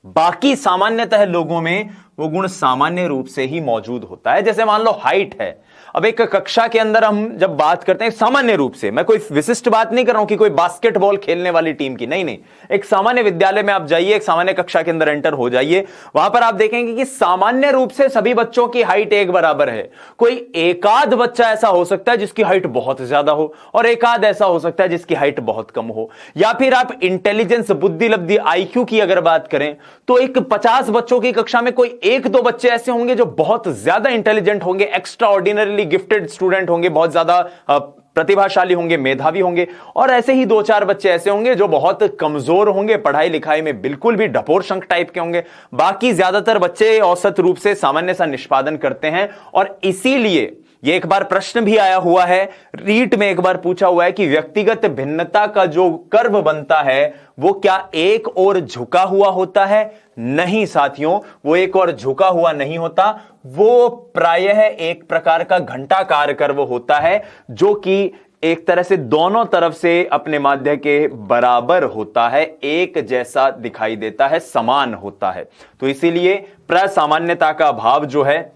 Speaker 1: बाकी सामान्यतः लोगों में वो गुण सामान्य रूप से ही मौजूद होता है। जैसे मान लो हाइट है, अब एक कक्षा के अंदर हम जब बात करते हैं सामान्य रूप से, मैं कोई विशिष्ट बात नहीं कर रहा हूं कि कोई बास्केटबॉल खेलने वाली टीम की, नहीं, एक सामान्य विद्यालय में आप जाइए, एक सामान्य कक्षा के अंदर एंटर हो जाइए, वहां पर आप देखेंगे कि सामान्य रूप से सभी बच्चों की हाइट एक बराबर है। कोई एकाध बच्चा ऐसा हो सकता है जिसकी हाइट बहुत ज्यादा हो, और एकाध ऐसा हो सकता है जिसकी हाइट बहुत कम हो। या फिर आप इंटेलिजेंस, बुद्धि लब्धि, आईक्यू की अगर बात करें तो एक 50 बच्चों की कक्षा में कोई एक दो बच्चे ऐसे होंगे जो बहुत ज्यादा इंटेलिजेंट होंगे, एक्स्ट्रा ऑर्डिनरीली गिफ्टेड स्टूडेंट होंगे, बहुत ज्यादा प्रतिभाशाली होंगे, मेधावी होंगे, और ऐसे ही दो चार बच्चे ऐसे होंगे जो बहुत कमजोर होंगे, पढ़ाई लिखाई में बिल्कुल भी ढपोर शंख टाइप के होंगे। बाकी ज्यादातर बच्चे औसत रूप से सामान्य सा निष्पादन करते हैं। और इसीलिए ये एक बार प्रश्न भी आया हुआ है, रीट में एक बार पूछा हुआ है कि व्यक्तिगत भिन्नता का जो कर्व बनता है वो क्या एक और झुका हुआ होता है? नहीं साथियों, वो एक और झुका हुआ नहीं होता, वो प्रायः एक प्रकार का घंटाकार कर्व होता है जो कि एक तरह से दोनों तरफ से अपने माध्य के बराबर होता है, एक जैसा दिखाई देता है, समान होता है। तो इसीलिए प्रसामान्यता का भाव जो है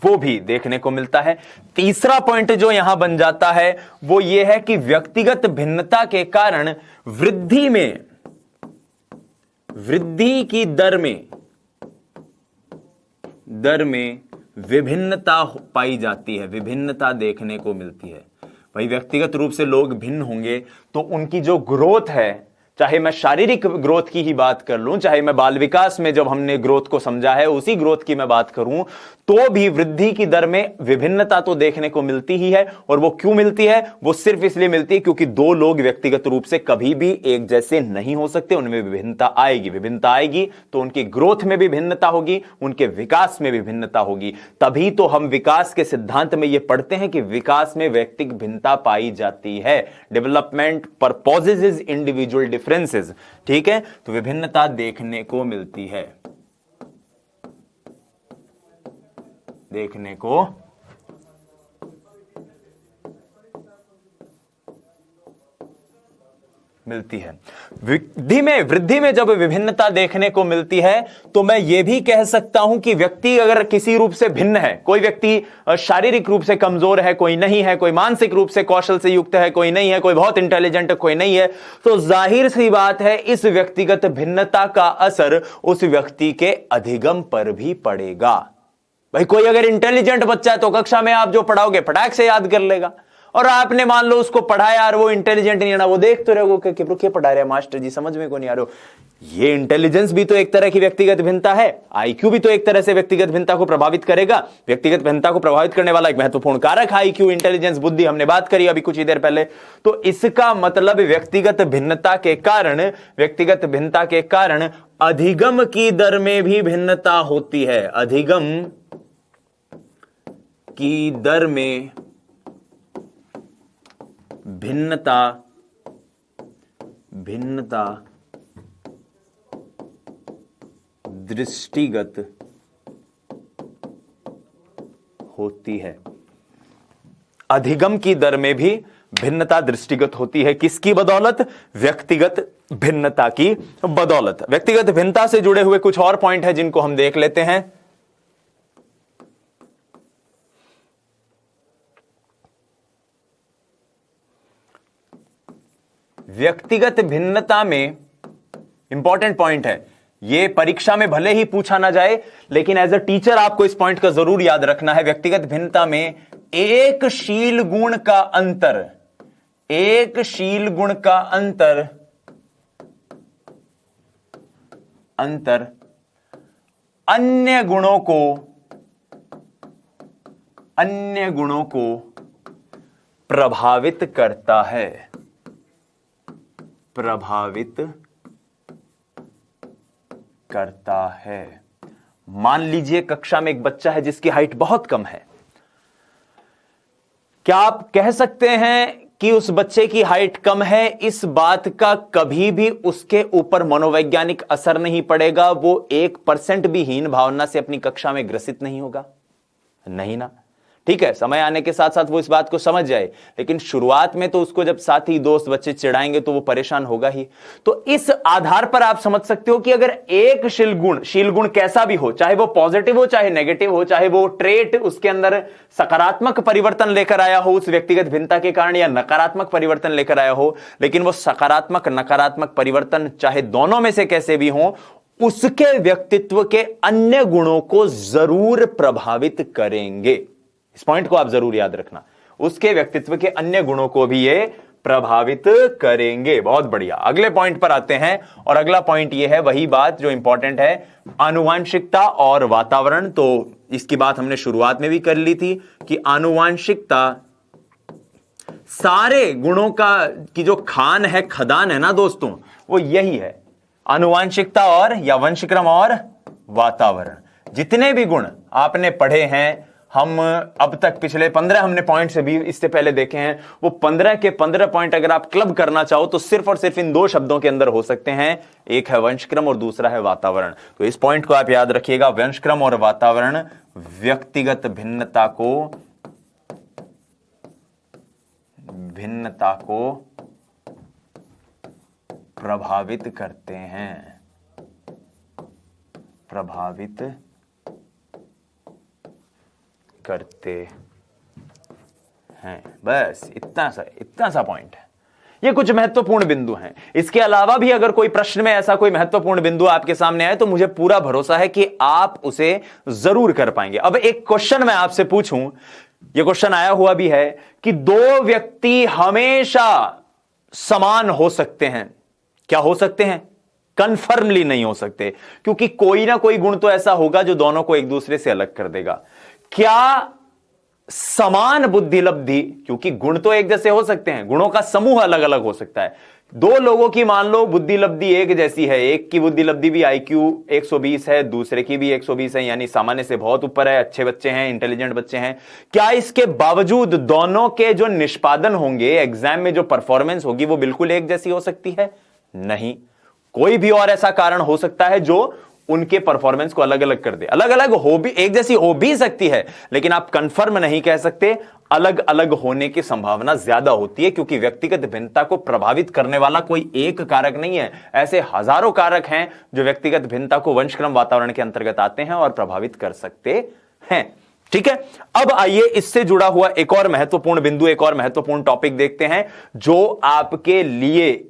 Speaker 1: वो भी देखने को मिलता है। तीसरा पॉइंट जो यहां बन जाता है वो ये है कि व्यक्तिगत भिन्नता के कारण वृद्धि की दर में विभिन्नता पाई जाती है, विभिन्नता देखने को मिलती है। भाई व्यक्तिगत रूप से लोग भिन्न होंगे तो उनकी जो ग्रोथ है, चाहे मैं शारीरिक ग्रोथ की ही बात कर लूं, चाहे मैं बाल विकास में जब हमने ग्रोथ को समझा है उसी ग्रोथ की मैं बात करूं, तो भी वृद्धि की दर में विभिन्नता तो देखने को मिलती ही है। और वो क्यों मिलती है? वो सिर्फ इसलिए मिलती है क्योंकि दो लोग व्यक्तिगत रूप से कभी भी एक जैसे नहीं हो सकते, उनमें विभिन्नता आएगी तो उनकी ग्रोथ में भी भिन्नता होगी, उनके विकास में भी भिन्नता होगी। तभी तो हम विकास के सिद्धांत में यह पढ़ते हैं कि विकास में व्यक्तिगत भिन्नता पाई जाती है। डेवलपमेंट परपोजेज इंडिविजुअल डिफरेंसेस, ठीक है, तो विभिन्नता देखने को मिलती है, देखने को मिलती है। वृद्धि में जब विभिन्नता देखने को मिलती है तो मैं यह भी कह सकता हूं कि व्यक्ति अगर किसी रूप से भिन्न है, कोई व्यक्ति शारीरिक रूप से कमजोर है, कोई नहीं है, कोई मानसिक रूप से कौशल से युक्त है, कोई नहीं है, कोई बहुत इंटेलिजेंट है, कोई नहीं है, तो जाहिर सी बात है इस व्यक्तिगत भिन्नता का असर उस व्यक्ति के अधिगम पर भी पड़ेगा। भाई कोई अगर इंटेलिजेंट बच्चा है तो कक्षा में आप जो पढ़ाओगे फटाक से याद कर लेगा, और आपने मान लो उसको पढ़ाया और वो इंटेलिजेंट नहीं है ना, वो देख तो रहोगे कि क्या पढ़ा रहे हैं मास्टर जी, समझ में को नहीं आ रहा। ये इंटेलिजेंस भी तो एक तरह की व्यक्तिगत भिन्नता है, आईक्यू भी तो एक तरह से व्यक्तिगत भिन्नता को प्रभावित करेगा। व्यक्तिगत भिन्नता को प्रभावित करने वाला एक महत्वपूर्ण कारक आईक्यू, इंटेलिजेंस, बुद्धि, हमने बात करी अभी कुछ ही देर पहले। तो इसका मतलब व्यक्तिगत भिन्नता के कारण अधिगम की दर में भी भिन्नता होती है, अधिगम की दर में भिन्नता दृष्टिगत होती है। अधिगम की दर में भी भिन्नता दृष्टिगत होती है, किसकी बदौलत? व्यक्तिगत भिन्नता की बदौलत। व्यक्तिगत भिन्नता से जुड़े हुए कुछ और पॉइंट हैं जिनको हम देख लेते हैं। व्यक्तिगत भिन्नता में इंपॉर्टेंट पॉइंट है, यह परीक्षा में भले ही पूछा ना जाए लेकिन एज अ टीचर आपको इस पॉइंट का जरूर याद रखना है। व्यक्तिगत भिन्नता में एक शील गुण का अंतर अन्य गुणों को प्रभावित करता है। मान लीजिए कक्षा में एक बच्चा है जिसकी हाइट बहुत कम है, क्या आप कह सकते हैं कि उस बच्चे की हाइट कम है, इस बात का कभी भी उसके ऊपर मनोवैज्ञानिक असर नहीं पड़ेगा? वो 1% भी हीन भावना से अपनी कक्षा में ग्रसित नहीं होगा? नहीं ना, ठीक है, समय आने के साथ साथ वो इस बात को समझ जाए, लेकिन शुरुआत में तो उसको जब साथी दोस्त बच्चे चिढ़ाएंगे तो वो परेशान होगा ही। तो इस आधार पर आप समझ सकते हो कि अगर एक शील गुण कैसा भी हो, चाहे वो पॉजिटिव हो चाहे नेगेटिव हो, चाहे वो ट्रेट उसके अंदर सकारात्मक परिवर्तन लेकर आया हो उस व्यक्तिगत भिन्नता के कारण या नकारात्मक परिवर्तन लेकर आया हो, लेकिन वो सकारात्मक नकारात्मक परिवर्तन चाहे दोनों में से कैसे भी हो, उसके व्यक्तित्व के अन्य गुणों को जरूर प्रभावित करेंगे। इस पॉइंट को आप जरूर याद रखना, उसके व्यक्तित्व के अन्य गुणों को भी ये प्रभावित करेंगे। बहुत बढ़िया, अगले पॉइंट पर आते हैं और अगला पॉइंट ये है वही बात जो इंपॉर्टेंट है, आनुवांशिकता और वातावरण। तो इसकी बात हमने शुरुआत में भी कर ली थी कि आनुवांशिकता सारे गुणों का की जो खान है, खदान है ना दोस्तों, वो यही है, आनुवांशिकता और या वंशक्रम और वातावरण। जितने भी गुण आपने पढ़े हैं, हम अब तक पिछले 15 हमने पॉइंट से भी इससे पहले देखे हैं, वो 15 के 15 पॉइंट अगर आप क्लब करना चाहो तो सिर्फ और सिर्फ इन दो शब्दों के अंदर हो सकते हैं, एक है वंशक्रम और दूसरा है वातावरण। तो इस पॉइंट को आप याद रखिएगा, वंशक्रम और वातावरण व्यक्तिगत भिन्नता को प्रभावित करते हैं, बस इतना सा पॉइंट है। ये कुछ महत्वपूर्ण बिंदु हैं। इसके अलावा भी अगर कोई प्रश्न में ऐसा कोई महत्वपूर्ण बिंदु आपके सामने आए तो मुझे पूरा भरोसा है कि आप उसे जरूर कर पाएंगे। अब एक क्वेश्चन मैं आपसे पूछूं, यह क्वेश्चन आया हुआ भी है कि दो व्यक्ति हमेशा समान हो सकते हैं, क्या हो सकते हैं? कन्फर्मली नहीं हो सकते, क्योंकि कोई ना कोई गुण तो ऐसा होगा जो दोनों को एक दूसरे से अलग कर देगा। क्या समान बुद्धि लब्धि, क्योंकि गुण तो एक जैसे हो सकते हैं, गुणों का समूह अलग अलग हो सकता है। दो लोगों की मान लो बुद्धि लब्धि एक जैसी है, एक की बुद्धि लब्धि भी IQ 120 है, दूसरे की भी 120 है, यानी सामान्य से बहुत ऊपर है, अच्छे बच्चे हैं, इंटेलिजेंट बच्चे हैं। क्या इसके बावजूद दोनों के जो निष्पादन होंगे, एग्जाम में जो परफॉर्मेंस होगी, वो बिल्कुल एक जैसी हो सकती है? नहीं, कोई भी और ऐसा कारण हो सकता है जो उनके परफॉर्मेंस को अलग अलग कर दे। अलग अलग हो भी, एक जैसी हो भी सकती है, लेकिन आप कंफर्म नहीं कह सकते। अलग अलग होने की संभावना ज्यादा होती है, क्योंकि व्यक्तिगत भिन्नता को प्रभावित करने वाला कोई एक कारक नहीं है, ऐसे हजारों कारक हैं जो व्यक्तिगत भिन्नता को वंशक्रम वातावरण के अंतर्गत आते हैं और प्रभावित कर सकते हैं। ठीक है, अब आइए इससे जुड़ा हुआ एक और महत्वपूर्ण बिंदु, एक और महत्वपूर्ण टॉपिक देखते हैं, जो आपके लिए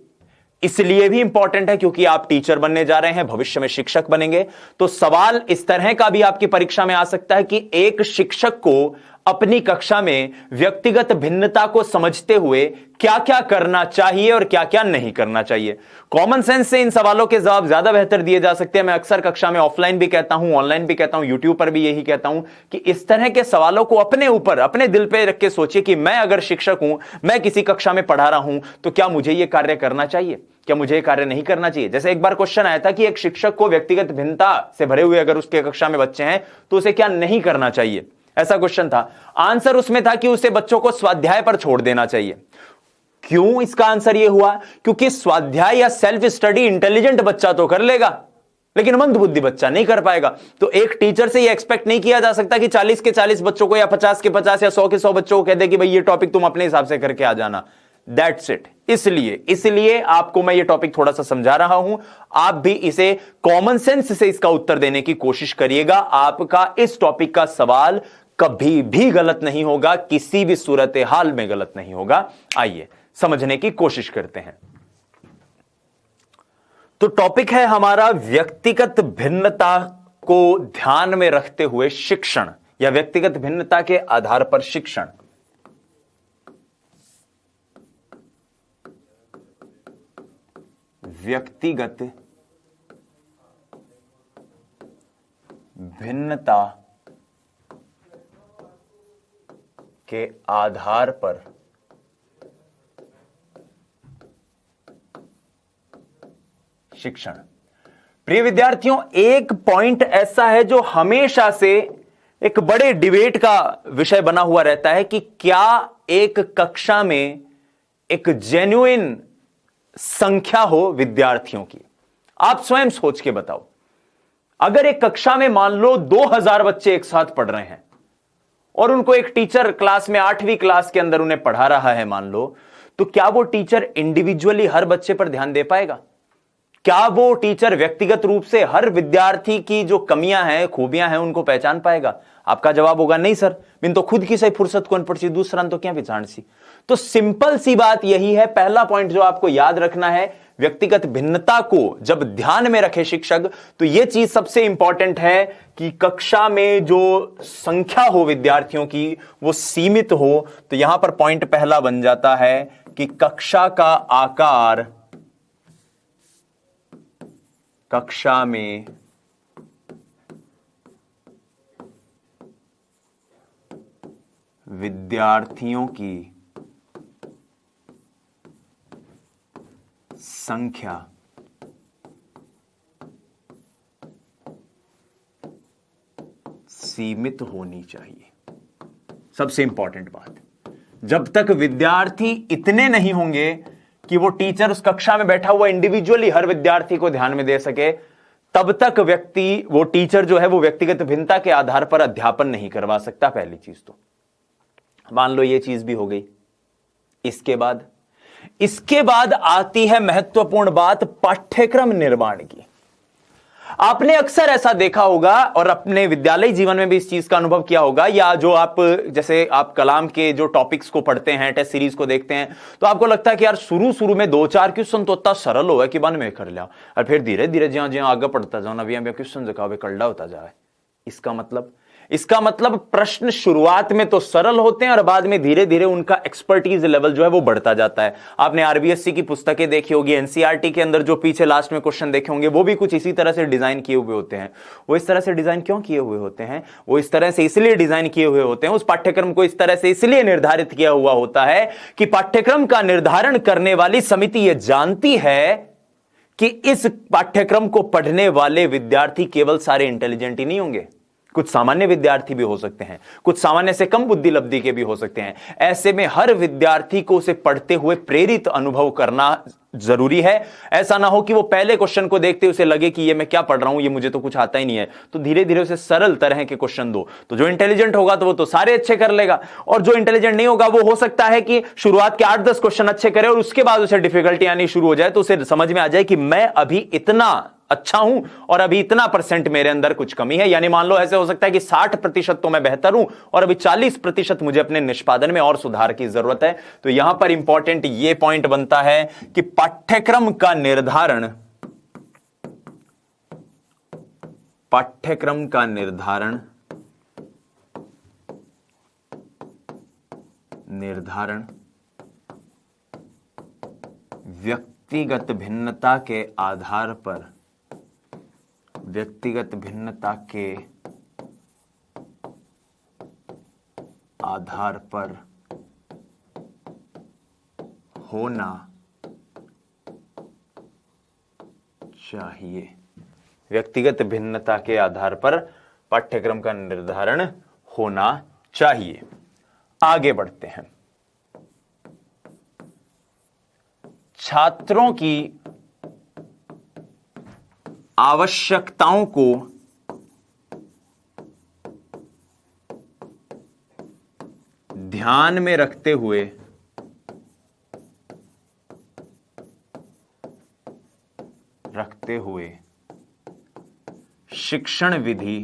Speaker 1: इसलिए भी इंपॉर्टेंट है क्योंकि आप टीचर बनने जा रहे हैं, भविष्य में शिक्षक बनेंगे। तो सवाल इस तरह का भी आपकी परीक्षा में आ सकता है कि एक शिक्षक को अपनी कक्षा में व्यक्तिगत भिन्नता को समझते हुए क्या क्या करना चाहिए और क्या क्या नहीं करना चाहिए। कॉमन सेंस से इन सवालों के जवाब ज्यादा बेहतर दिए जा सकते हैं। मैं अक्सर कक्षा में ऑफलाइन भी कहता हूं, ऑनलाइन भी कहता हूं, यूट्यूब पर भी यही कहता हूं कि इस तरह के सवालों को अपने ऊपर, अपने दिल पे रख के सोचिए कि मैं अगर शिक्षक हूं, मैं किसी कक्षा में पढ़ा रहा हूं, तो क्या मुझे यह कार्य करना चाहिए, क्या मुझे यह कार्य नहीं करना चाहिए। जैसे एक बार क्वेश्चन आया था कि एक शिक्षक को व्यक्तिगत भिन्नता से भरे हुए अगर उसके कक्षा में बच्चे हैं तो उसे क्या नहीं करना चाहिए, ऐसा क्वेश्चन था। आंसर उसमें था कि उसे बच्चों को स्वाध्याय पर छोड़ देना चाहिए। क्यों? इसका आंसर यह हुआ क्योंकि स्वाध्याय या सेल्फ स्टडी इंटेलिजेंट बच्चा तो कर लेगा, लेकिन मंदबुद्धि बच्चा नहीं कर पाएगा। तो एक टीचर से यह एक्सपेक्ट नहीं किया जा सकता कि 40 के 40 बच्चों को या 50 के 50 या 100 के 100 बच्चों को कह दे कि भाई ये टॉपिक तुम अपने हिसाब से करके आ जाना। That's it. इसलिए आपको मैं ये टॉपिक थोड़ा सा समझा रहा हूं, आप भी इसे कॉमन सेंस से इसका उत्तर देने की कोशिश करिएगा। आपका इस टॉपिक का सवाल कभी भी गलत नहीं होगा, किसी भी सूरत हाल में गलत नहीं होगा। आइए समझने की कोशिश करते हैं। तो टॉपिक है हमारा व्यक्तिगत भिन्नता को ध्यान में रखते हुए शिक्षण, या व्यक्तिगत भिन्नता के आधार पर शिक्षण। व्यक्तिगत भिन्नता के आधार पर शिक्षण। प्रिय विद्यार्थियों, एक पॉइंट ऐसा है जो हमेशा से एक बड़े डिबेट का विषय बना हुआ रहता है कि क्या एक कक्षा में एक जेन्युइन संख्या हो विद्यार्थियों की। आप स्वयं सोच के बताओ, अगर एक कक्षा में मान लो 2000 बच्चे एक साथ पढ़ रहे हैं और उनको एक टीचर क्लास में 8वीं क्लास के अंदर उन्हें पढ़ा रहा है मान लो, तो क्या वो टीचर इंडिविजुअली हर बच्चे पर ध्यान दे पाएगा? क्या वो टीचर व्यक्तिगत रूप से हर विद्यार्थी की जो कमियां हैं, खूबियां हैं, उनको पहचान पाएगा? आपका जवाब होगा नहीं सर, बिन तो खुद की सही फुर्सत कौन पड़ती, दूसरा तो क्या पहचान सी। तो सिंपल सी बात यही है, पहला पॉइंट जो आपको याद रखना है, व्यक्तिगत भिन्नता को जब ध्यान में रखे शिक्षक, तो यह चीज सबसे इंपॉर्टेंट है कि कक्षा में जो संख्या हो विद्यार्थियों की वो सीमित हो। तो यहां पर पॉइंट पहला बन जाता है कि कक्षा का आकार, कक्षा में विद्यार्थियों की संख्या सीमित होनी चाहिए। सबसे इंपॉर्टेंट बात, जब तक विद्यार्थी इतने नहीं होंगे कि वो टीचर उस कक्षा में बैठा हुआ इंडिविजुअली हर विद्यार्थी को ध्यान में दे सके, तब तक वो टीचर जो है वो व्यक्तिगत भिन्नता के आधार पर अध्यापन नहीं करवा सकता। पहली चीज तो मान लो ये चीज भी हो गई। इसके बाद आती है महत्वपूर्ण बात, पाठ्यक्रम निर्माण की। आपने अक्सर ऐसा देखा होगा और अपने विद्यालय जीवन में भी इस चीज का अनुभव किया होगा, या जो आप जैसे आप कलाम के जो टॉपिक्स को पढ़ते हैं, टेस्ट सीरीज को देखते हैं, तो आपको लगता है कि यार शुरू में 2-4 क्वेश्चन तो इतना सरल हो कि मन में कर लिया, और फिर धीरे धीरे ज्यां ज्यां आगे पढ़ता जाओ, नवी क्वेश्चन जगह कल्ला होता जाए। इसका मतलब प्रश्न शुरुआत में तो सरल होते हैं और बाद में धीरे धीरे उनका एक्सपर्टीज लेवल जो है वो बढ़ता जाता है। आपने आरबीएससी की पुस्तकें देखी होगी, एनसीईआरटी के अंदर जो पीछे लास्ट में क्वेश्चन देखे होंगे, वो भी कुछ इसी तरह से डिजाइन किए हुए होते हैं। वो इस तरह से डिजाइन क्यों किए हुए होते हैं? वो इस तरह से इसलिए डिजाइन किए हुए होते हैं, उस पाठ्यक्रम को इस तरह से इसलिए निर्धारित किया हुआ होता है कि पाठ्यक्रम का निर्धारण करने वाली समिति यह जानती है कि इस पाठ्यक्रम को पढ़ने वाले विद्यार्थी केवल सारे इंटेलिजेंट ही नहीं होंगे, कुछ सामान्य विद्यार्थी भी हो सकते हैं, कुछ सामान्य से कम बुद्धि लब्धि के भी हो सकते हैं। ऐसे में हर विद्यार्थी को उसे पढ़ते हुए प्रेरित अनुभव करना जरूरी है। ऐसा ना हो कि वो पहले क्वेश्चन को देखते उसे लगे कि ये मैं क्या पढ़ रहा हूं, ये मुझे तो कुछ आता ही नहीं है। तो धीरे धीरे उसे सरल तरह के क्वेश्चन दो, तो जो इंटेलिजेंट होगा तो वो तो सारे अच्छे कर लेगा, और जो इंटेलिजेंट नहीं होगा वो हो सकता है कि शुरुआत के 8-10 क्वेश्चन अच्छे करे और उसके बाद उसे डिफिकल्टी आनी शुरू हो जाए, तो उसे समझ में आ जाए कि मैं अभी इतना अच्छा हूं और अभी इतना % मेरे अंदर कुछ कमी है। यानी मान लो ऐसे हो सकता है कि 60% तो मैं बेहतर हूं और अभी 40% मुझे अपने निष्पादन में और सुधार की जरूरत है। तो यहां पर इंपॉर्टेंट यह पॉइंट बनता है कि पाठ्यक्रम का निर्धारण व्यक्तिगत भिन्नता के आधार पर होना चाहिए। व्यक्तिगत भिन्नता के आधार पर पाठ्यक्रम का निर्धारण होना चाहिए। आगे बढ़ते हैं। छात्रों की आवश्यकताओं को ध्यान में रखते हुए शिक्षण विधि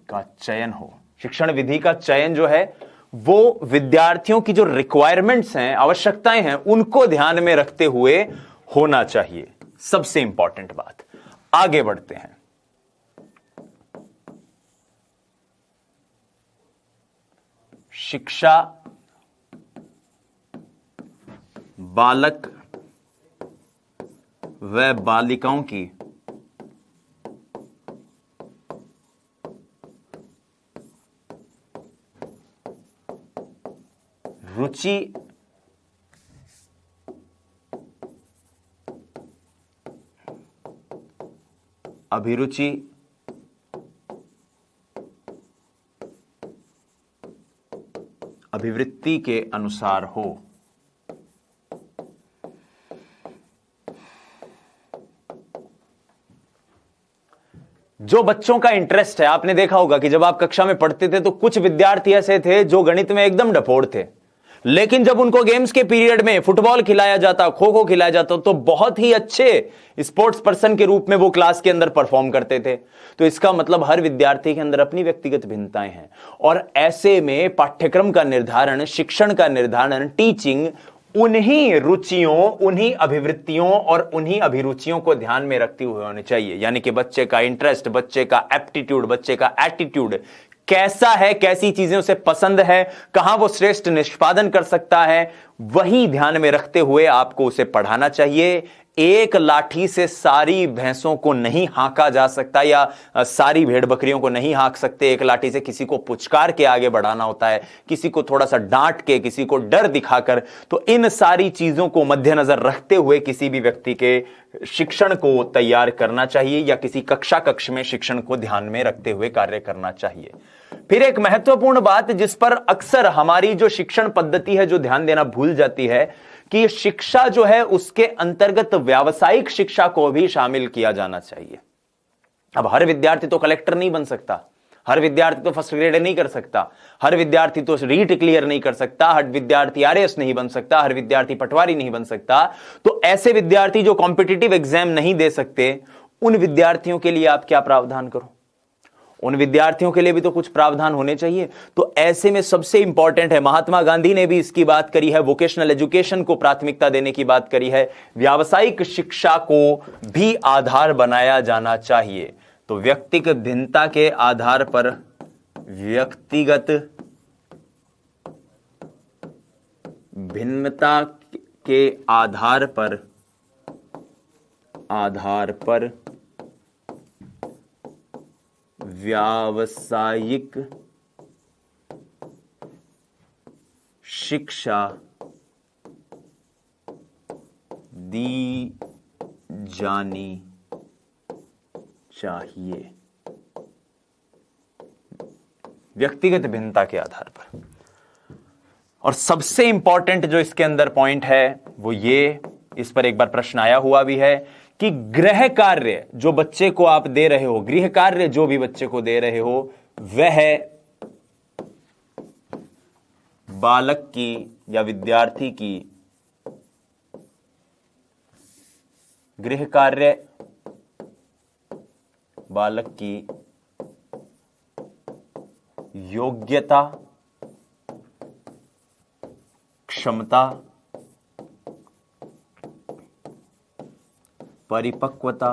Speaker 1: का चयन हो। शिक्षण विधि का चयन जो है वो विद्यार्थियों की जो रिक्वायरमेंट्स हैं, आवश्यकताएं हैं, उनको ध्यान में रखते हुए होना चाहिए। सबसे इंपॉर्टेंट बात। आगे बढ़ते हैं। शिक्षा बालक व बालिकाओं की रुचि अभिरुचि अभिवृत्ति के अनुसार हो। जो बच्चों का इंटरेस्ट है, आपने देखा होगा कि जब आप कक्षा में पढ़ते थे तो कुछ विद्यार्थी ऐसे थे जो गणित में एकदम डफोड़ थे, लेकिन जब उनको गेम्स के पीरियड में फुटबॉल खिलाया जाता, खो खो खिलाया जाता, तो बहुत ही अच्छे स्पोर्ट्स पर्सन के रूप में वो क्लास के अंदर परफॉर्म करते थे। तो इसका मतलब हर विद्यार्थी के अंदर अपनी व्यक्तिगत भिन्नताएं हैं, और ऐसे में पाठ्यक्रम का निर्धारण, शिक्षण का निर्धारण, टीचिंग उन्हीं रुचियों, उन्हीं अभिवृत्तियों और उन्हीं अभिरुचियों को ध्यान में रखते हुए होने चाहिए। यानी कि बच्चे का इंटरेस्ट, बच्चे का एप्टीट्यूड, बच्चे का एटीट्यूड कैसा है, कैसी चीजें उसे पसंद है, कहां वो श्रेष्ठ निष्पादन कर सकता है, वही ध्यान में रखते हुए आपको उसे पढ़ाना चाहिए। एक लाठी से सारी भैंसों को नहीं हाँका जा सकता, या सारी भेड़ बकरियों को नहीं हाँक सकते। एक लाठी से किसी को पुचकार के आगे बढ़ाना होता है, किसी को थोड़ा सा डांट के, किसी को डर दिखाकर। तो इन सारी चीजों को मद्देनजर रखते हुए किसी भी व्यक्ति के शिक्षण को तैयार करना चाहिए, या किसी कक्ष में शिक्षण को ध्यान में रखते हुए कार्य करना चाहिए। फिर एक महत्वपूर्ण बात जिस पर अक्सर हमारी जो शिक्षण पद्धति है जो ध्यान देना भूल जाती है, कि शिक्षा जो है उसके अंतर्गत व्यावसायिक शिक्षा को भी शामिल किया जाना चाहिए। अब हर विद्यार्थी तो कलेक्टर नहीं बन सकता, हर विद्यार्थी तो फर्स्ट ग्रेड नहीं कर सकता, हर विद्यार्थी तो रीट क्लियर नहीं कर सकता, हर विद्यार्थी आरएएस नहीं बन सकता, हर विद्यार्थी पटवारी नहीं बन सकता। तो ऐसे विद्यार्थी जो कॉम्पिटिटिव एग्जाम नहीं दे सकते, उन विद्यार्थियों के लिए आप क्या प्रावधान करो? उन विद्यार्थियों के लिए भी तो कुछ प्रावधान होने चाहिए। तो ऐसे में सबसे इंपॉर्टेंट है, महात्मा गांधी ने भी इसकी बात करी है, वोकेशनल एजुकेशन को प्राथमिकता देने की बात करी है, व्यावसायिक शिक्षा को भी आधार बनाया जाना चाहिए। तो व्यक्तिगत भिन्नता के आधार पर, व्यक्तिगत भिन्नता के आधार पर व्यावसायिक शिक्षा दी जानी चाहिए, व्यक्तिगत भिन्नता के आधार पर। और सबसे इंपॉर्टेंट जो इसके अंदर पॉइंट है वो ये, इस पर एक बार प्रश्न आया हुआ भी है, कि गृह कार्य जो बच्चे को आप दे रहे हो, गृह कार्य जो भी बच्चे को दे रहे हो, वह बालक की या विद्यार्थी की, गृह कार्य बालक की योग्यता, क्षमता, परिपक्वता,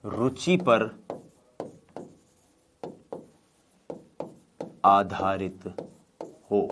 Speaker 1: रुचि पर आधारित हो।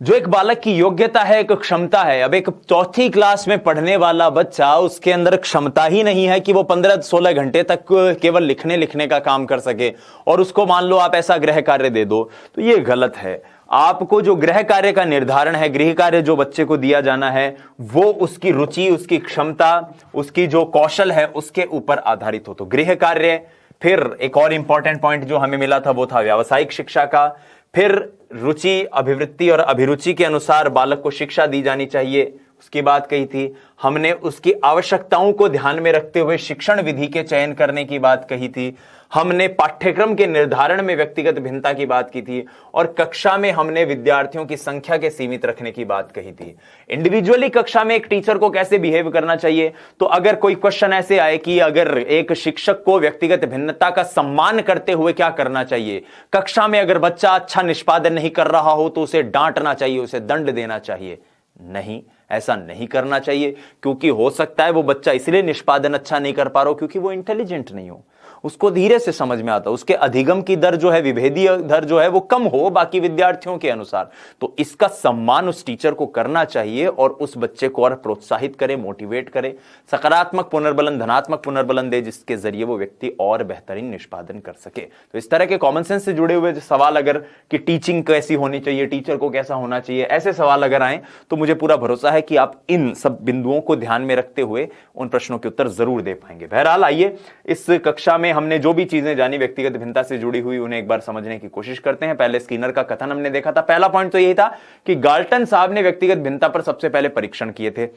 Speaker 1: जो एक बालक की योग्यता है, एक क्षमता है। अब एक चौथी क्लास में पढ़ने वाला बच्चा, उसके अंदर क्षमता ही नहीं है कि वो 15-16 घंटे तक केवल लिखने का काम कर सके, और उसको मान लो आप ऐसा गृह कार्य दे दो, तो ये गलत है। आपको जो गृह कार्य का निर्धारण है, गृह कार्य जो बच्चे को दिया जाना है, वो उसकी रुचि, उसकी क्षमता, उसकी जो कौशल है, उसके ऊपर आधारित हो। तो गृह कार्य। फिर एक और इंपॉर्टेंट पॉइंट जो हमें मिला था वो था व्यावसायिक शिक्षा का। फिर रुचि, अभिवृत्ति और अभिरुचि के अनुसार बालक को शिक्षा दी जानी चाहिए, उसकी बात कही थी हमने। उसकी आवश्यकताओं को ध्यान में रखते हुए शिक्षण विधि के चयन करने की बात कही थी हमने। पाठ्यक्रम के निर्धारण में व्यक्तिगत भिन्नता की बात की थी, और कक्षा में हमने विद्यार्थियों की संख्या के सीमित रखने की बात कही थी। इंडिविजुअली कक्षा में एक टीचर को कैसे बिहेव करना चाहिए, तो अगर कोई क्वेश्चन ऐसे आए कि अगर एक शिक्षक को व्यक्तिगत भिन्नता का सम्मान करते हुए क्या करना चाहिए, कक्षा में अगर बच्चा अच्छा निष्पादन नहीं कर रहा हो तो उसे डांटना चाहिए, उसे दंड देना चाहिए? नहीं, ऐसा नहीं करना चाहिए, क्योंकि हो सकता है वो बच्चा इसलिए निष्पादन अच्छा नहीं कर पा रहा हो क्योंकि वो इंटेलिजेंट नहीं हो, उसको धीरे से समझ में आता, उसके अधिगम की दर जो है, विभेदीय दर जो है वो कम हो बाकी विद्यार्थियों के अनुसार। तो इसका सम्मान उस टीचर को करना चाहिए और उस बच्चे को और प्रोत्साहित करे, मोटिवेट करे, सकारात्मक पुनर्बलन, धनात्मक पुनर्बलन दे, जिसके जरिए वो व्यक्ति और बेहतरीन निष्पादन कर सके। तो इस तरह के कॉमन सेंस से जुड़े हुए सवाल अगर कि टीचिंग कैसी होनी चाहिए, टीचर को कैसा होना चाहिए, ऐसे सवाल अगर आए तो मुझे पूरा भरोसा है कि आप इन सब बिंदुओं को ध्यान में रखते हुए उन प्रश्नों के उत्तर जरूर दे पाएंगे। बहरहाल आइए, इस कक्षा में में हमने जो भी चीजें जानी व्यक्तिगत भिन्नता से जुड़ी हुई, उन्हें एक बार समझने की कोशिश करते हैं। पहले स्किनर का कथन हमने देखा था। पहला पॉइंट तो यही था कि गाल्टन साहब ने व्यक्तिगत भिन्नता पर सबसे पहले परीक्षण किए थे।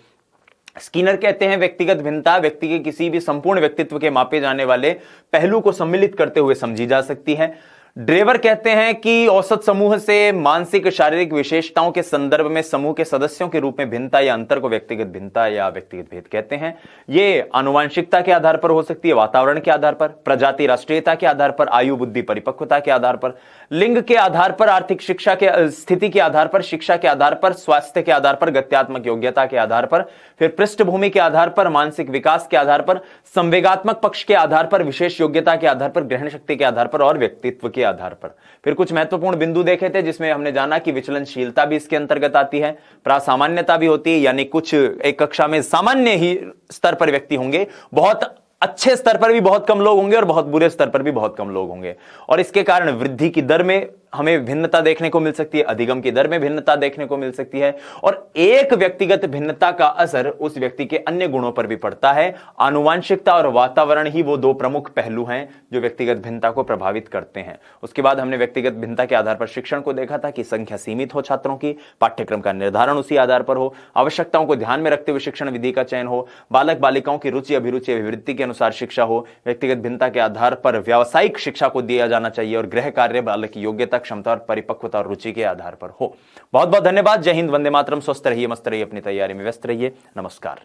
Speaker 1: स्किनर कहते हैं व्यक्तिगत भिन्नता व्यक्ति के किसी भी संपूर्ण व्यक्तित्व के मापे जाने वाले पहलू को सम्मिलित करते हुए समझी जा सकती है। ड्रेवर कहते हैं कि औसत समूह से मानसिक शारीरिक विशेषताओं के संदर्भ में समूह के सदस्यों के रूप में भिन्नता या अंतर को व्यक्तिगत भिन्नता या व्यक्तिगत भेद कहते हैं। ये आनुवांशिकता के आधार पर हो सकती है, वातावरण के आधार पर, प्रजाति राष्ट्रीयता के आधार पर, आयु बुद्धि परिपक्वता के आधार पर, लिंग के आधार पर, आर्थिक शिक्षा के स्थिति के आधार पर, शिक्षा के आधार पर, स्वास्थ्य के आधार पर, गत्यात्मक योग्यता के आधार पर, फिर पृष्ठभूमि के आधार पर, मानसिक विकास के आधार पर, संवेगात्मक पक्ष के आधार पर, विशेष योग्यता के आधार पर, ग्रहण शक्ति के आधार पर और व्यक्तित्व के आधार पर। फिर कुछ महत्वपूर्ण बिंदु देखे थे जिसमें हमने जाना कि विचलनशीलता भी इसके अंतर्गत आती है, प्रासामान्यता भी होती है, यानी कुछ एक कक्षा में सामान्य ही स्तर पर व्यक्ति होंगे, बहुत अच्छे स्तर पर भी बहुत कम लोग होंगे और बहुत बुरे स्तर पर भी बहुत कम लोग होंगे, और इसके कारण वृद्धि की दर में हमें भिन्नता देखने को मिल सकती है, अधिगम की दर में भिन्नता देखने को मिल सकती है, और एक व्यक्तिगत भिन्नता का असर उस व्यक्ति के अन्य गुणों पर भी पड़ता है। आनुवांशिकता और वातावरण ही वो दो प्रमुख पहलू हैं जो व्यक्तिगत भिन्नता को प्रभावित करते हैं। उसके बाद हमने व्यक्तिगत भिन्नता के आधार पर शिक्षण को देखा था कि संख्या सीमित हो छात्रों की, पाठ्यक्रम का निर्धारण उसी आधार पर हो, आवश्यकताओं को ध्यान में रखते हुए शिक्षण विधि का चयन हो, बालक बालिकाओं की रुचि अभिरुचि अभिवृत्ति के अनुसार शिक्षा हो, व्यक्तिगत भिन्नता के आधार पर व्यावसायिक शिक्षा को दिया जाना चाहिए, और गृह कार्य बालक की योग्यता, क्षमता और परिपक्वता और रुचि के आधार पर हो। बहुत बहुत धन्यवाद। जय हिंद, वंदे मातरम। स्वस्थ रहिए, मस्त रहिए, अपनी तैयारी में व्यस्त रहिए। नमस्कार।